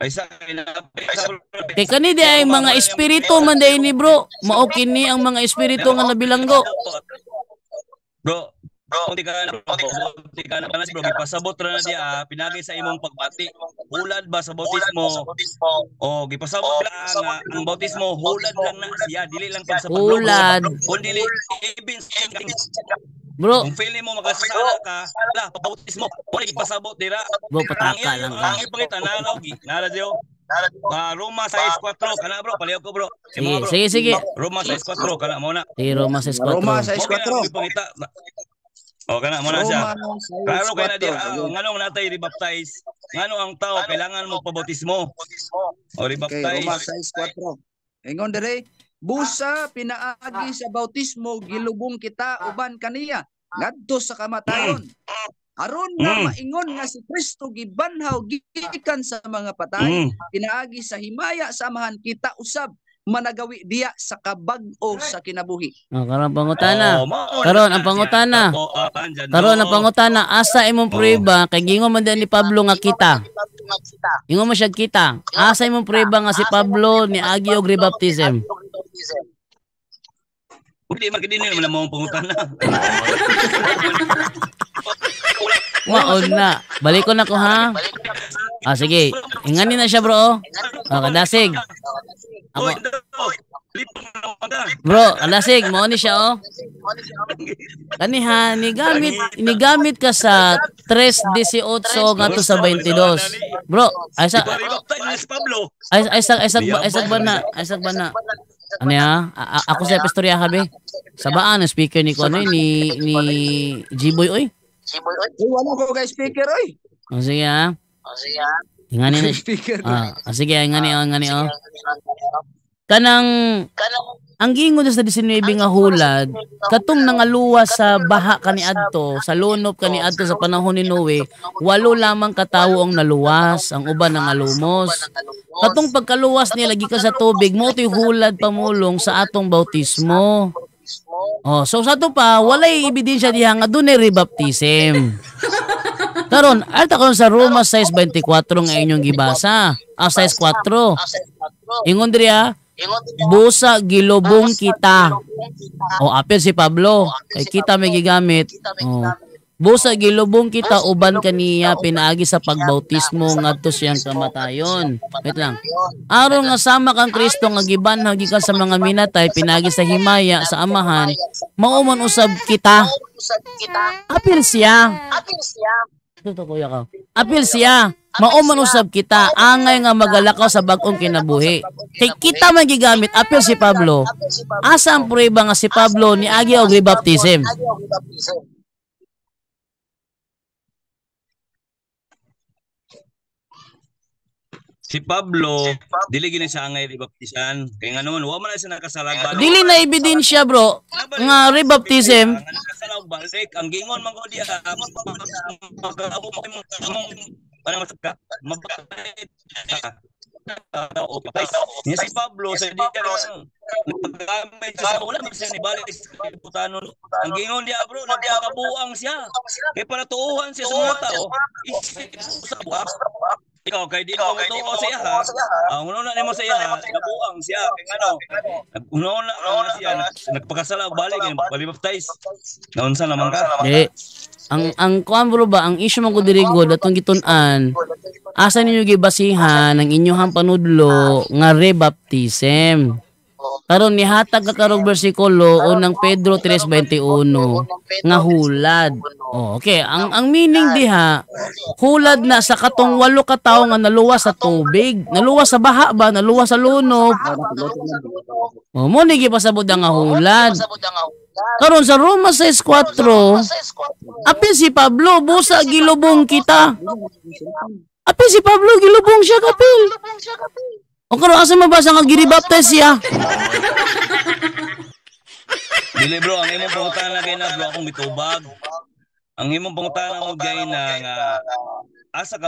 Ay sa Kay kani di ay mga espiritu man day ni bro. Mao kini ang mga espiritu nga nabilanggo. Bro, kunti ka na bro, gipasabot ra na diya pinagi sa imong pagbati. Hulad ba sa bautismo? O gipasabot lang ang bautismo hulad lang na siya, dili lang pag sa Hulad. Kundi ibin Bro, kung feeling mo makasasala ka, la bautismo, wala gipasabot dira. bro pataka lang ka. Ang ipangita na Dio. Roma 6:4 kana bro, paliw ko bro. Sige. Roma 6:4 kana mo na. Si Roma 6:4. Roma 6:4. Kana mo na siya. Klaro kay na di nganong natay rebaptize. Ngano ang tao kailangan mo pabautismo. O rebaptize. Roma 6:4. Ingon dire, busa pinaagi sa bautismo gilubong kita uban kaniya ngadto sa kamatayon. Aron nga maingon nga si Kristo gibanhaw gikan sa mga patay, pinaagi sa himaya samahan kita usab managawi diya sa kabag-o sa kinabuhi. Karon pangutana. Karon ang pangutana, asa imong prueba kay gingon man ni Pablo nga kita. Ingon mo siya kita. Asa imong prueba nga si Pablo ni agi og rebaptism? Hindi magdini naman mo pangutana. Waon na. Balikon na ko ha. Sige. Ingani na siya bro. Kadasig. Ako. Bro, kadasig. Mo ni siya Kaniha, nigamit ka sa 3:18 nga to sa 22. Bro, aysa ba na? Ano ya? Ako sa istorya kabe. Sabaan ang speaker ni ko ni G-Boy oy. Wala ko kay speaker oy. Sige ha. Ingani na. Sige, ingani. Kanang ang giingon sa 19 nga hulad, katong nangaluwa sa baha kaniadto, sa lunop kaniadto sa panahon ni Noe, 8 lamang katawo ang naluwas, ang uban nangalumos. Katong pagkaluwas nila gikan sa tubig, mo to'y hulad pamulong sa atong bautismo. So sa to pa, walay ebidensya diha nga dunay rebaptism. Karon, alta karon sa Roma 6:24 nga inyong gibasa. 6:4. Ingon diriya, busa gilubong kita. Apil si Pablo. Kay kita may gigamit. Busa gilubong kita uban kaniya pinaagi sa pagbautismo ngadto siyang kamatayon. Wait lang. Aron nga sama kang Kristo nga gibanhaw gikan sa mga minatay pinaagi sa himaya sa amahan, mao man usab kita. Apil siya. Apil siya. Mao man usab kita angay nga magalakaw sa bag-ong kinabuhi. Kay kita man gigamit apil si Pablo. Asa ang prueba nga si Pablo niagi og rebaptism? Si Pablo, dili gina siya angay rebaptisan. Kay nganon, wa man siya nakasalag. Dili na ebidensya bro nga rebaptism. Nakasalag balik ang gingon man ko diya. Ni si Pablo sa diya naggamit sa wala man siya ni balik sa putanon. Ang gingon diya bro, nagpakabuang siya. Kay para tuuhan siya sa mga tao. Sa buak. ikaw kay di mo tuo sa iya ha. Ang uno na nimo sa iya, nabuang siya kay ano. Uno na siya nagpakasala balik baptize. Naunsa naman ka? Di. Ang kuan bro ba, ang issue man ko diri god atong gitun-an. Asa ninyo gibasihan ang inyong panudlo nga rebaptism. Karon nihatag ka karong bersikulo unang Pedro 3:21 nga hulad. Oh, okay, ang meaning diha, hulad na sa katong 8 ka tawo nga naluwas sa tubig, naluwas sa baha ba, naluwas sa lunop. Oh, mo ni gipasabot nga hulad. Karon sa Roma 6:4, apil si Pablo busa gilubong kita. Apil si Pablo gilubong siya kapil. O karon asa mabasa nga giribaptize siya? Dili bro, ang imong pangutana kay na bro akong mitubag. Ang imong pangutana mo gay na nga asa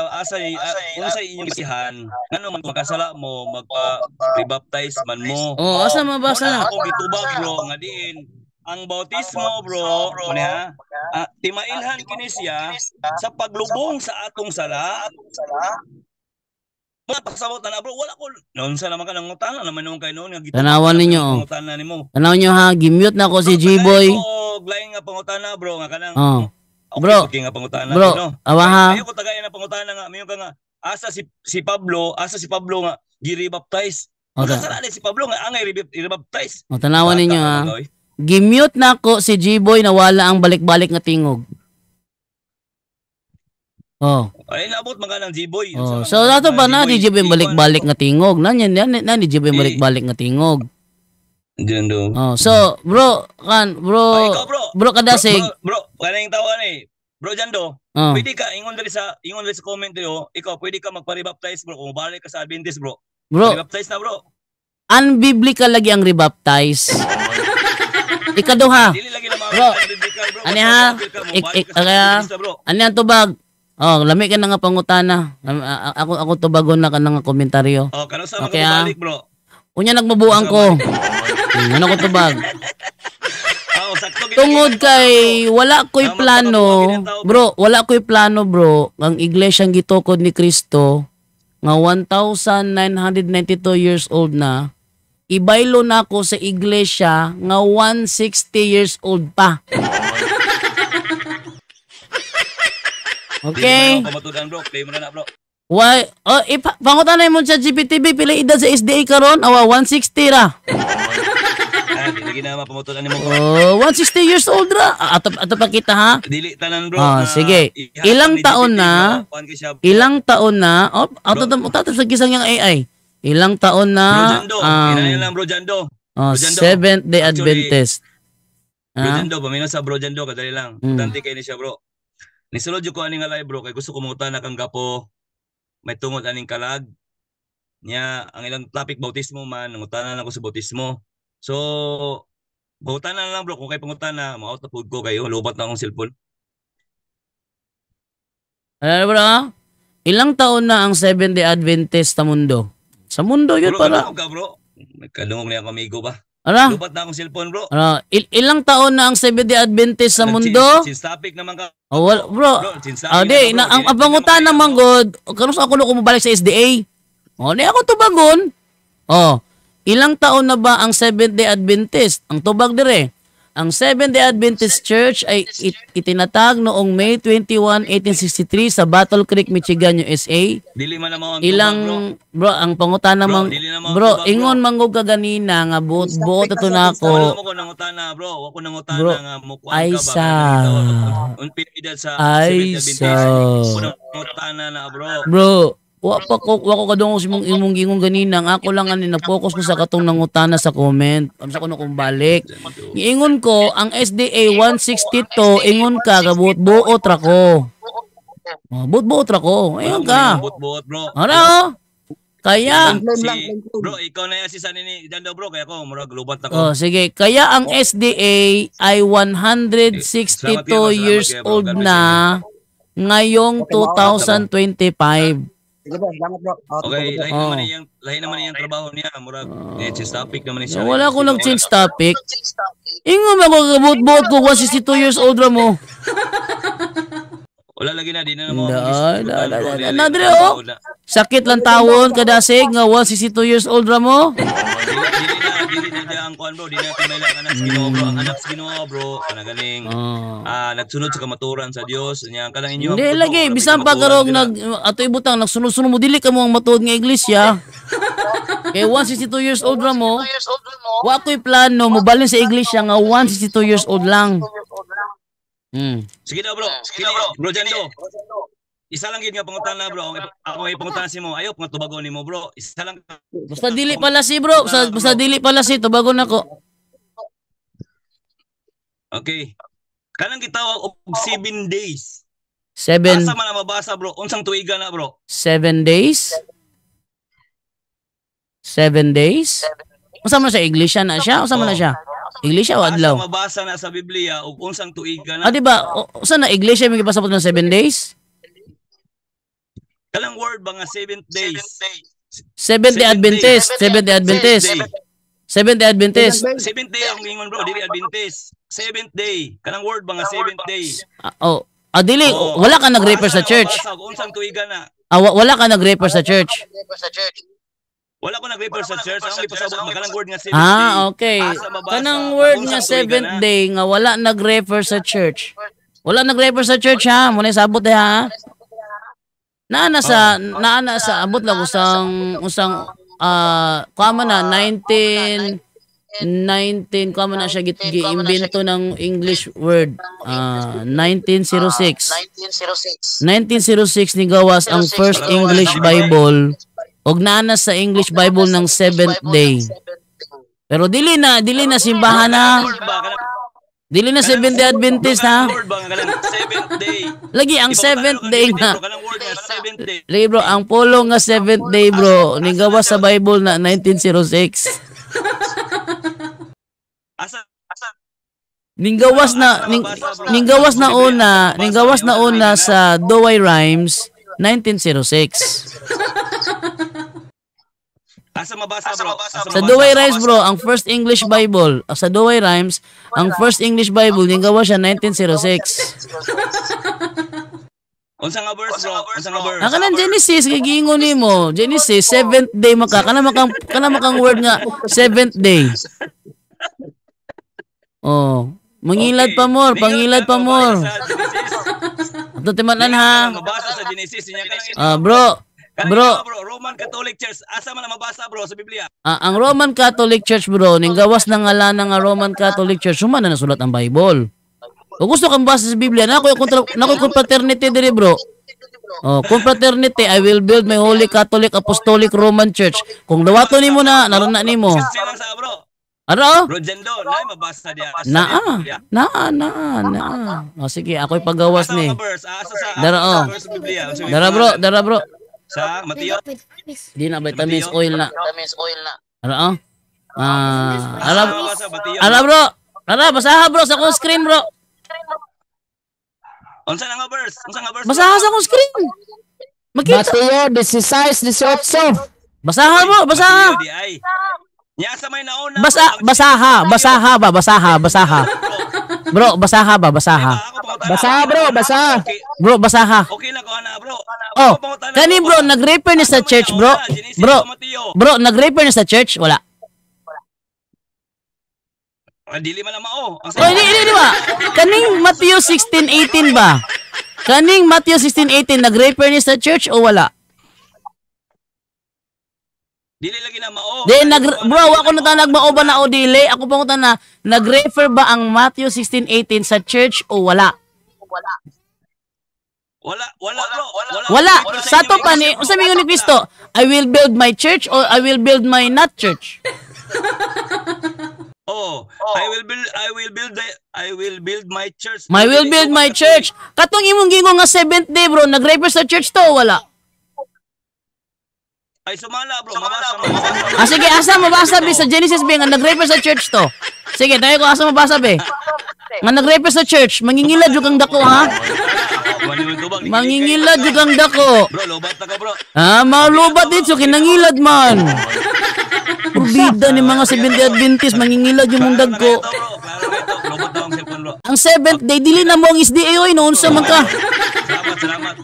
unsa inyong isihan ngano man makasala mo magpa-rebaptize man mo. Oh, asa mabasa na? Akong gitubag bro nga diin ang bautismo bro, ha? Timailhan kini siya sa paglubong sa atong sala. Pasabot na bro, wala ko. Noon sa naman ka nang utana naman nung kay noon nga tanawan ninyo. Tanawan niyo ha, gimute na ko si G-Boy. Lain nga pangutana bro nga kanang. Bro, okay nga pangutana bro, no. awa ha. Ayo ko tagay na pangutana nga, mayo ka nga asa si Pablo nga gi-rebaptize. Kasala si Pablo nga angay rebaptize. O tanawan ninyo ha. Gimute na ko si G-Boy na wala ang balik-balik nga tingog. Oh. Ay naabot man ka ng G-Boy. Oh, so dato pa na di G-Boy balik-balik nga tingog. Nanyan ni G-Boy balik-balik nga tingog. Diyan do. Oh, so bro, bro kadasig. Bro, kanang tawa ni. Bro Jando, pwede ka ingon dali sa comment yo, ikaw pwede ka magpa-rebaptize bro kung balik ka sa Adventist bro. Bro, rebaptize na bro. Unbiblical lagi ang rebaptize. Ikaduha. Bro, ani ha? Ani ang tubag? Oh, lami ka na nga pangutana. Ako tubagon na ka na nga komentaryo. Oh, kano sa balik bro? Unya nagmabuang ko. Ano ko tubag? Tungod kay wala ko'y plano, bro, ang iglesyang gitukod ni Kristo nga 1992 years old na, ibaylo na ako sa iglesia nga 160 years old pa. Okay? Why? Oh, pangutanay mo sa GPTV pila edad sa SDA karon? Awa 160 ra. Dili na mapamutunan nimo. Oh, 160 years old ra. Ato pa kita ha. Dili tanan bro. Sige. Ilang taon na? Oh, ato sa kisang yang AI. Ilang taon na? Bro Jando. Seventh Day Adventist. Bro Jando, paminaw sa Bro Jando kadali lang. Tanti kay ni siya bro. Nisulod ko ani nga live bro kay gusto ko muta na kang gapo. May tungod aning kalag. Nya ang ilang topic bautismo man, ngutana na ko sa bautismo. So, bautan na lang bro, kung kayo pangutan na, ma-out na food ko kayo, lubat na akong cellphone. Ano bro? Ilang taon na ang Seventh Day Adventist sa mundo? Sa mundo yun bro, para. Bro, nagkalungog na yung amigo ba? Ano? Lubat na akong cellphone bro. Ano? Ilang taon na ang Seventh Day Adventist sa mundo? Topic naman ka. Oh, well, bro. Ang pangutan naman god, karon sa ako no kumabalik sa SDA. Oh, di ako tubagon. Oh. Ilang taon na ba ang Seventh-day Adventist? Ang tubag dire. Ang Seventh-day Adventist Church ay itinatag noong May 21, 1863 sa Battle Creek, Michigan, USA. Dili man naman ilang bro, ang pangutan namang bro, ingon mangog ka ganina nga buot ato na ako. Wala mo ko nangutana bro, wako nangutana nga mukuan ka ba? Unpilidad sa Seventh-day Adventist. Nangutana na bro. Bro, wako kadungog si mong imong gingon ganina, ang ako lang ani na-focus ko sa katong nangutana sa comment. Amsa ko na kung balik. Giingon ko ang SDA 162, ingon ka gabuot-buot ra ko. Buot-buot ra ko. Ayun ka. Buot-buot bro. Ano? Kaya bro, ikaw na assistant ni Jando bro, kaya ako murag lubat ako. Oh, sige. Kaya ang SDA ay 162 years old na ngayong 2025. Okay, lahi naman yung trabaho niya. Murag, change topic naman siya. Wala ko nag-change topic. Ingo ba ko kabut-buot ko 162 years old ra mo? Wala lagi na, di na mo. Nadre, oh. Sakit lang tawon, kadasig, nga 162 years old ra mo. Dili na diya ang kuan bro, di na pinailangan anak sa Ginoo bro. Ang anak sa Ginoo bro, kana ganing nagsunod sa kamaturan sa Dios, nya kanang inyo. Hindi lagi, bisan pa karong ato ibutang nagsunod-sunod mo dili ka mo ang matuod nga iglesia. Kay 162 years old ra mo. Wa ko'y plano mo balin sa iglesia nga 162 years old lang. Sige daw bro, bro Jando. Isa lang gid nga pangutana bro. Ako ay pangutana si mo. Ayo pangatubago nimo bro. Isa lang. Basta dili pala si bro, basta dili pala si tubago nako. Okay. Kanang gitawag og 7 days. 7 Asa man na mabasa bro? Unsang tuiga na bro? 7 days? 7 days? Unsa man sa iglesia na siya? Unsa man na siya? Iglesia o adlaw? Asa mabasa na sa Biblia og unsang tuiga na? Di ba? Saan na iglesia may gipasabot ng 7 days? Kalang word ba nga 7th days? Seventh Day Adventist. Seventh Day Adventist. Seventh Day Adventist. 7th day ang ingon bro, dili Adventist. 7th day. Kalang word ba nga 7th day? Dili, wala ka nag-refer sa church. Unsang tuiga na? Wala ka nag-refer sa church. Wala ko nag-refer sa church. Ang ipasabot makalang word nga 7th day. Okay. Kanang word nga 7th day nga wala nag-refer sa church. Wala nag-refer sa church ha. Muna sabot ha. Naana sa abot lang usang kama na 19 kama na siya gi-imbento ng English word 1906 ni gawas ang first English Bible og naana sa English Bible ng 7th day. Pero dili na simbahan na. Dili na 7th Day Adventist ha. Lagi ang 7th day nga. Lagi bro, ang polo nga 7th day bro, nigawas sa Bible na 1906. Ninggawas na una sa Douay Rhymes 1906. Asa mabasa bro? Sa Douay Rhymes bro, ang first English Bible, sa Douay Rhymes, ang first English Bible ninggawas siya 1906. Unsa nga verse bro? Unsa nga verse? Ang kanang Genesis gigingon nimo. Genesis 7th day kana makang word nga 7th day. Mangilad pa more, pangilad pa more. Ato timan-an ha. Mabasa sa Genesis niya kanang bro, Roman Catholic Church, asa man mabasa bro sa Biblia? Ang Roman Catholic Church bro, ning gawas ng ngalan ng Roman Catholic Church, sumana na nasulat ang Bible. Kung gusto kang basa sa Biblia, nako confraternity diri bro. Confraternity, I will build my Holy Catholic Apostolic Roman Church. Kung dawato nimo na, narana nimo. Ano? Bro Jendo, na mabasa diya. Sige, ako'y pagawas ni. Dara bro. Sa Mateo. Di na vitamins oil na. Ano? Bro. Basaha bro sa akong screen bro. Unsa nga verse? Basaha sa akong screen. Makita. Mateo 16:18. Basaha bro, basaha. Nya sa may nauna. Basaha. Bro, basaha ba? Basaha bro, basaha. Bro, basaha. Okay na ko ana bro. Kani bro, nag-refer ni sa church bro. Bro, nag-refer ni sa church? Wala. Dili man mao. Di ba? Kaning Matthew 16:18 ba? Kaning Matthew 16:18 nag-refer ni sa church o wala? Dili lagi na mao. Bro, ako na nagmao ba na o dili? Ako pa na nag-refer ba ang Matthew 16:18 sa church o wala? Wala. Sa to pa ni, unsa mingon ni Kristo? I will build my church or I will build my not church. I will build my church. I will build my church. Katong imong gingon nga 7th day bro, nag-refer sa church to o wala? Ay sumala bro, mabasa. Sige, asa mabasa be sa Genesis be nga nag-refer sa church to. Sige, tayo ko asa mabasa be. Nga nag-refer sa church, mangingilad jud kang dako ha. Mangingilad jud kang dako. Bro, lobat na ka bro. Malubat dito kinangilad man. Bida ni mga 7th Day Adventist mangingilad yung mundag ko. Lobat daw ang cellphone bro. Ang 7th day dili na mo ang SDA oy noon sa man ka. salamat.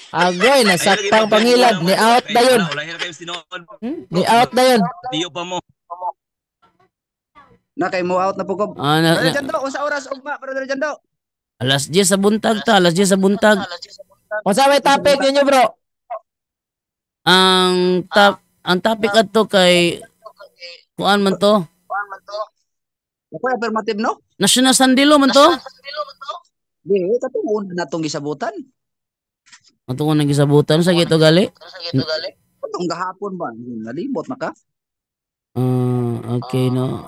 Agoy, nasaktang pangilad. Ni out na yun. Wala kayo sinood. Ni out na yun. Tiyo pa mo. Na kay mo out na po ko. Brother Jando, unsa oras ugma, Brother Jando? Alas 10 sa buntag ta, alas 10 sa buntag. Unsa may topic ninyo, bro? Ang topic adto kay kuan man to? Ako affirmative no? National Sandilo man to? Di, katong na natong gisabutan. Ato ko nang gisabutan sa gito gali. Katong gahapon ba? Nalibot na ka? Okay no.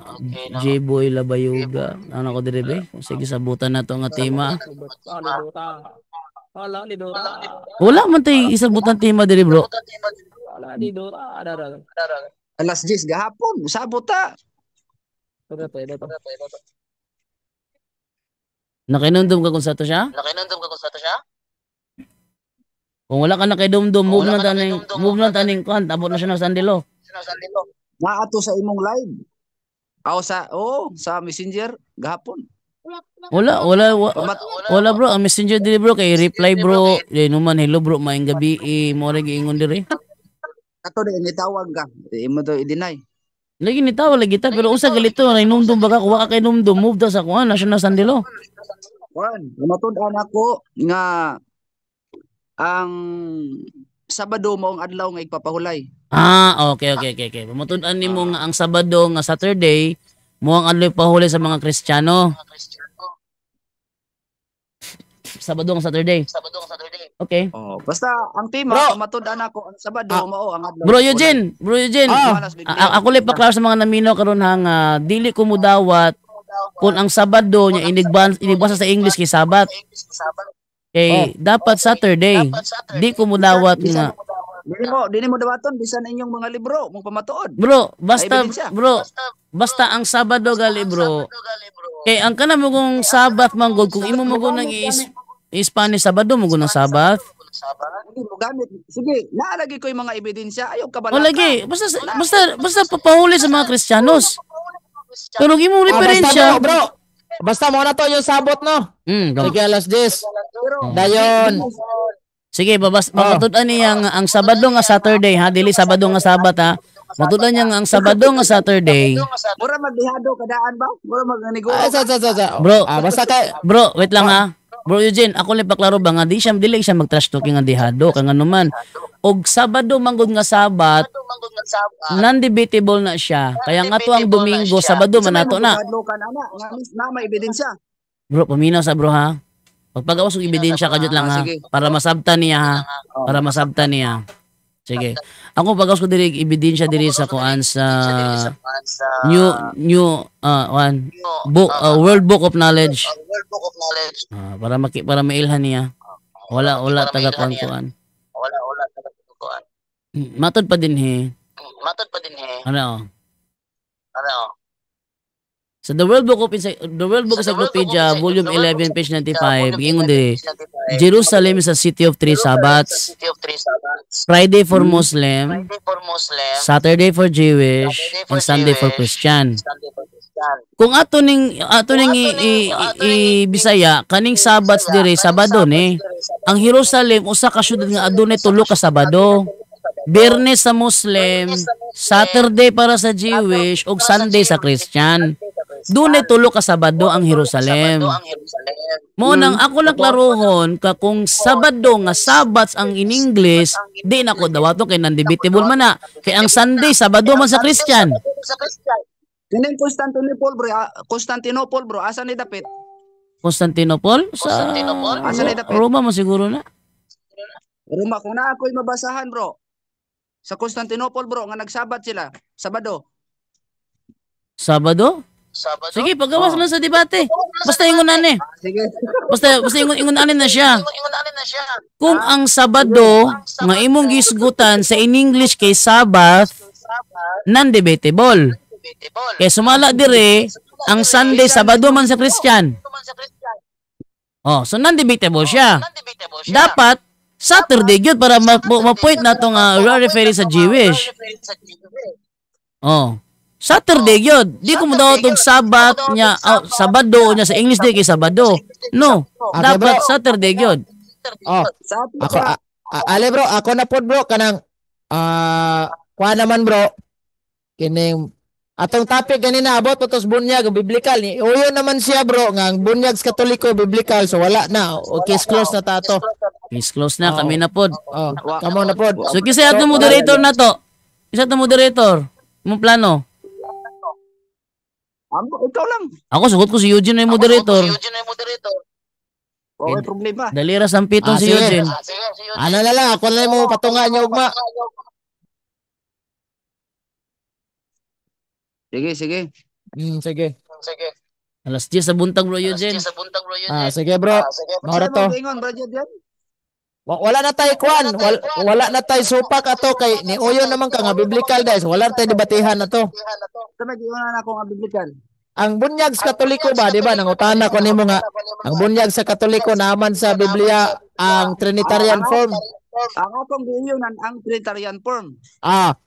J-Boy Labayuga. Ano ko dire be? Sige sabutan na to nga tema. Wala man tay isabutan tema dire bro. Alas 10 gahapon, sabot ta. Nakinundom ka kung sa to siya? Kung wala ka nakidomdom, move lang taning kuan, abot na siya ng Sandilo. Naato sa imong live. Sa Messenger gahapon. Wala bro, ang messenger diri bro kay reply bro. Numan hello bro, maayong gabi, mo ra giingon diri. Ato di nitawag ka. Imo to i-deny. Lagi nitawag lagi ta pero usa galito na inumdum baka kuwa ka kay numdum, move daw sa kuan, na siya ng Sandilo. Kuan, matud-an ako nga ang Sabado maong adlaw nga igpapahulay. Okay. Pamatud-an nimo nga ang Sabado nga Saturday mo ang adlaw pahuli sa mga Kristiyano. Sabado nga Saturday. Okay. Basta ang tema matud-an ako ang Sabado mao ang adlaw. Bro Eugene. Ako lang paklaro sa mga naminaw karon hang dili ko mudawat kung ang Sabado nya inigbasa sa English kay Sabat. Dapat Saturday. Di ko mudawat nga. Dili mo dawaton bisan inyong mga libro mong pamatuod. Bro, basta ang Sabado gali bro. Kay ang kana mo kung Sabat manggod kung imo mo nang Spanish Sabado mo ng Sabat. Sige, naalagi ko yung mga ebidensya. Ayaw ka ba? Lagi. Basta papahuli sa mga Kristiyanos. Pero imo referensya, bro. Basta mo na to yung sabot no. Sige alas 10. Dayon. Sige, matud-an niya ang Sabado nga Saturday ha, dili Sabado nga Sabat ha. Matud-an niya ang Sabado nga Saturday. Mura magbihado kadaan ba? Mura maganigo. Bro, basta bro, wait lang ha. Bro Eugene, ako lang paklaro ba nga dili siya mag-trash talking nga dihado kay ngano man. Og Sabado manggod nga Sabat, non-debatable na siya. Kaya nga to ang Domingo, Sabado man nato na. Na may ebidensya. Bro, paminaw sa bro ha. Pagpagawas og ebidensya kadjot lang ha. Para masabtan niya ha. Para masabtan niya. Sige. Ako pagawas ko diri ebidensya diri sa kuan sa World Book of Knowledge. Para mailhan niya. Wala taga kuan. Matod pa din he. Ano? So the World Book Encyclopedia, Volume 11, page 95, ingon diri, Jerusalem is a city of 3 Sabbats. Friday for Muslim, Saturday for Jewish, and Sunday for Christian. Kung ato ning Bisaya, kaning Sabbats diri Sabado ni. Ang Jerusalem usa ka syudad nga adunay 3 ka Sabado. Biyernes sa Muslim, Saturday para sa Jewish, ug Sunday sa Christian. Dunay 3 ka Sabado ang Jerusalem. Mo nang ako lang klarohon ka kung Sabado nga Sabbats ang in English, di na ko dawato kay non-debatable man na. Kay ang Sunday Sabado man sa Christian. Kining Constantinople bro, asa ni dapit? Constantinople? Sa asa ni dapit? Roma mo siguro na. Roma, kung na ako'y mabasahan bro. Sa Constantinople bro, nga nagsabat sila. Sabado. Sige, pagawas lang sa debate. Basta ingon ani. Sige. Basta ingon ani na siya. Kung ang Sabado nga imong gisgutan sa in English kay Sabbath, non-debatable. Kaya sumala dire ang Sunday Sabado man sa Christian. So non-debatable siya. Dapat Saturday gyud para ma-point nato nga referring sa Jewish. Saturday gyud. Di ko mo daw tog Sabado nya sa English di kay Sabado. No, dapat Saturday gyud. Oh, Sa ato ako sa ale bro, ako na pod bro kanang kuha naman bro kining atong topic ganina about utos bunyag biblikal ni uyo naman siya bro nga ang bunyag sa Katoliko biblikal so wala na okay close na tato. Case close na, Oh. kami na pod. Oh, kamo na pod. So, kisa atong moderator na to. Kisa atong moderator. Mong plano. ikaw lang. Ako, sugot ko si Eugene na yung moderator. Okay, problema. Dalira sampitong si sige. Eugene. Ano na lang, ako na lang mo patungan niyo ugma. Sige, sige. Sige. Alas 10 sa buntag bro Eugene. Sige bro. Mora to. Ingon, bro, dyan. Wala na tay kwan, wala na tay supak ato kay ni uyo naman ka nga biblical guys. Wala tay debatihan na to. Sa nag-iwan na akong biblical. Ang bunyag sa Katoliko ba, di ba? Nangutana ko nimo nga ang bunyag sa Katoliko naman sa Biblia ang Trinitarian form. Ang akong giiyonan ang Trinitarian form.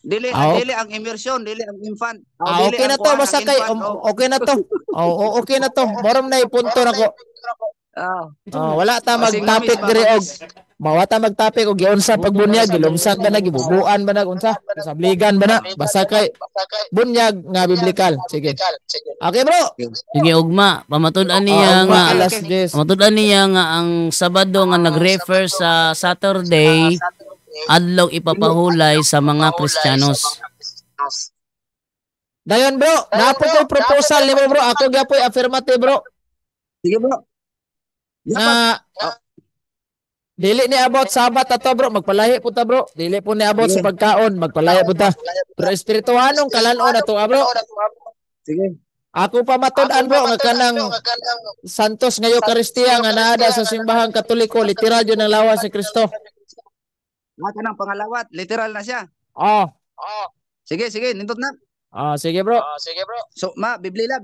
Dili Ah, dili ang immersion, dili ang infant. Dili okay ang na to kuha basta ng kay infant, okay na to. Okay na to. Moram na ipunto nako. Wala ta mag-topic diri og mawata mag-topic og giunsa pag bunyag gilumsag ka na gibubuan ba na unsa sabligan ba na basta kay bunyag nga biblikal. Sige. Okay bro. Sige ugma, pamatud-an niya Ugma, nga alas 10. pamatud-an niya nga ang Sabado nga nag-refer sa Saturday adlaw ipapahulay sa mga Kristiyanos. Dayon bro, napo ko'y proposal nimo bro. Ako gyapoy affirmative bro. Sige bro. Na dili ni about sabat ato bro, magpalahi po ta bro. Dili po ni about sa pagkaon, magpalahi po ta. Pero espirituhanong kalanon ato bro. Sige. Ako pa matud-an bro nga kanang Santos nga Eucharistia nga naada sa simbahang Katoliko, literal yun ang lawas ni Kristo. Wala nang pangalawat, literal na siya. Oh. Sige, nindot na. Sige bro. So, Biblia.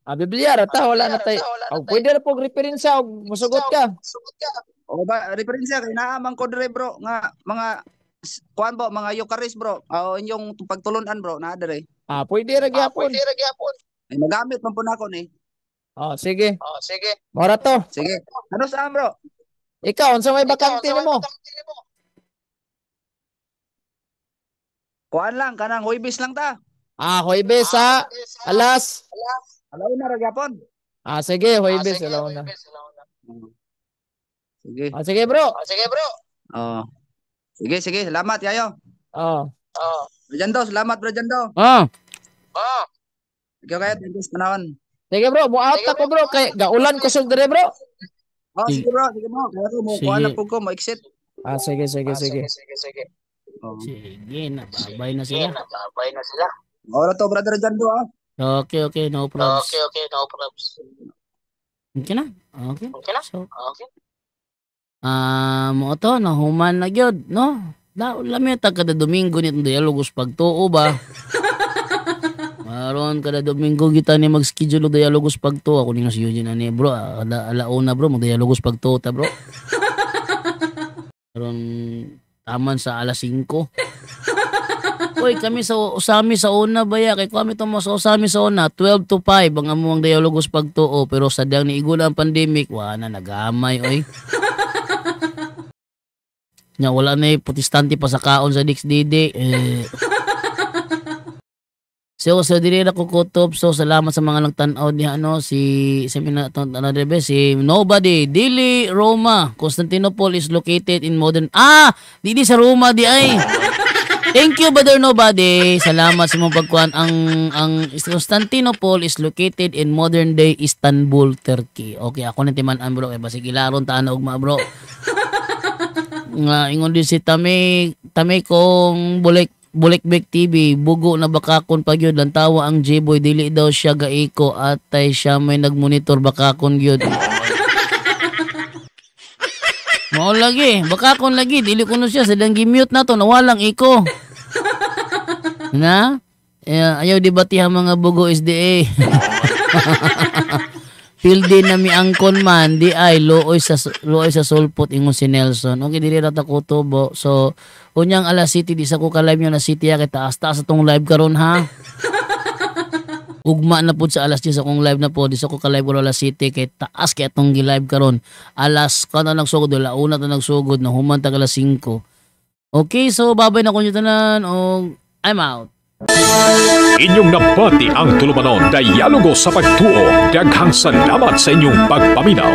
Biblia rata wala na tay. Pwede na pog referensya og musugot ka. O ba, referensya kay naamang ko dire bro nga mga kuan ba mga Eucharist bro. O inyong pagtulunan bro na dire. Pwede ra gyapon. Ay nagamit man po nako ni. Sige. Mora to. Sige. Ano saan bro? Ikaw unsa may bakante nimo? Kuan lang kanang Huwebes lang ta. Huwebes sa alas. Alaw na ra gyapon. Sige, Huwebes alaw na. Sige. Sige bro. Oh. Sige, salamat yayo. Bro Jando, salamat bro Jando. Ikaw kaya thank you sa panahon. Sige bro, muat ako bro kay gaulan ko sug dire bro. Sige bro. Kaya ko mo Sige. kuan na po ko mo exit. Sige. Oh. Sige, nababay na sila. Ora to brother Jando Okay, no problems. Okay na. So, mo to nahuman na gyud, no? Lami ta kada Domingo nitong dialogos pagtuo ba? Maron kada Domingo kita ni mag-schedule og dialogos pagtuo ako ni nga si Eugene ani bro. Alauna bro, mag-dialogos pagtuo ta bro. Maron taman sa alas 5. Oy, kami sa usami sa una baya kay kami to mo sa usami sa una 12 to 5 ang among dialogos pagtuo pero sadyang niigul ang pandemic wala nagamay oy. Nya wala na protestante pa sa kaon sa DixDD. So dili na ko kutob. So salamat sa mga nagtan-aw ni si Nobody Dili Roma. Constantinople is located in modern dili sa Roma di ay. Thank you brother Nobody. Salamat sa mong pagkuan ang Constantinople is located in modern day Istanbul, Turkey. Okay, ako na timan-an bro kay basig ilaron ta na ugma bro. Nga ingon din si Tamay kong Bulikbek TV bugo na bakakon pa gyud lang tawa ang J-boy dili daw siya gaiko atay siya may nagmonitor bakakon gyud. Mao lagi bakakon lagi dili kuno siya sadang gi-mute na to nawalang iko. Na ayaw debatihan mga bugo SDA. Pildi na mi angkon man di ay looy sa sulpot ingon si Nelson. Okay dili ra ta kutobo. So unyang alas city di sa ko ka live nyo na city kay taas atong live karon ha. ugma na po sa alas 10 akong live na po. Di sa ko ka-live ko alas 7 kay taas kay atong gi-live karon. Alas ka na nagsugod, wala una ta nagsugod na human tag alas 5. Okay, so babay na ko nyo tanan o I'm out. Inyong nabati ang tulumanon Dialogo sa Pagtuo. Daghang salamat sa inyong pagpaminaw.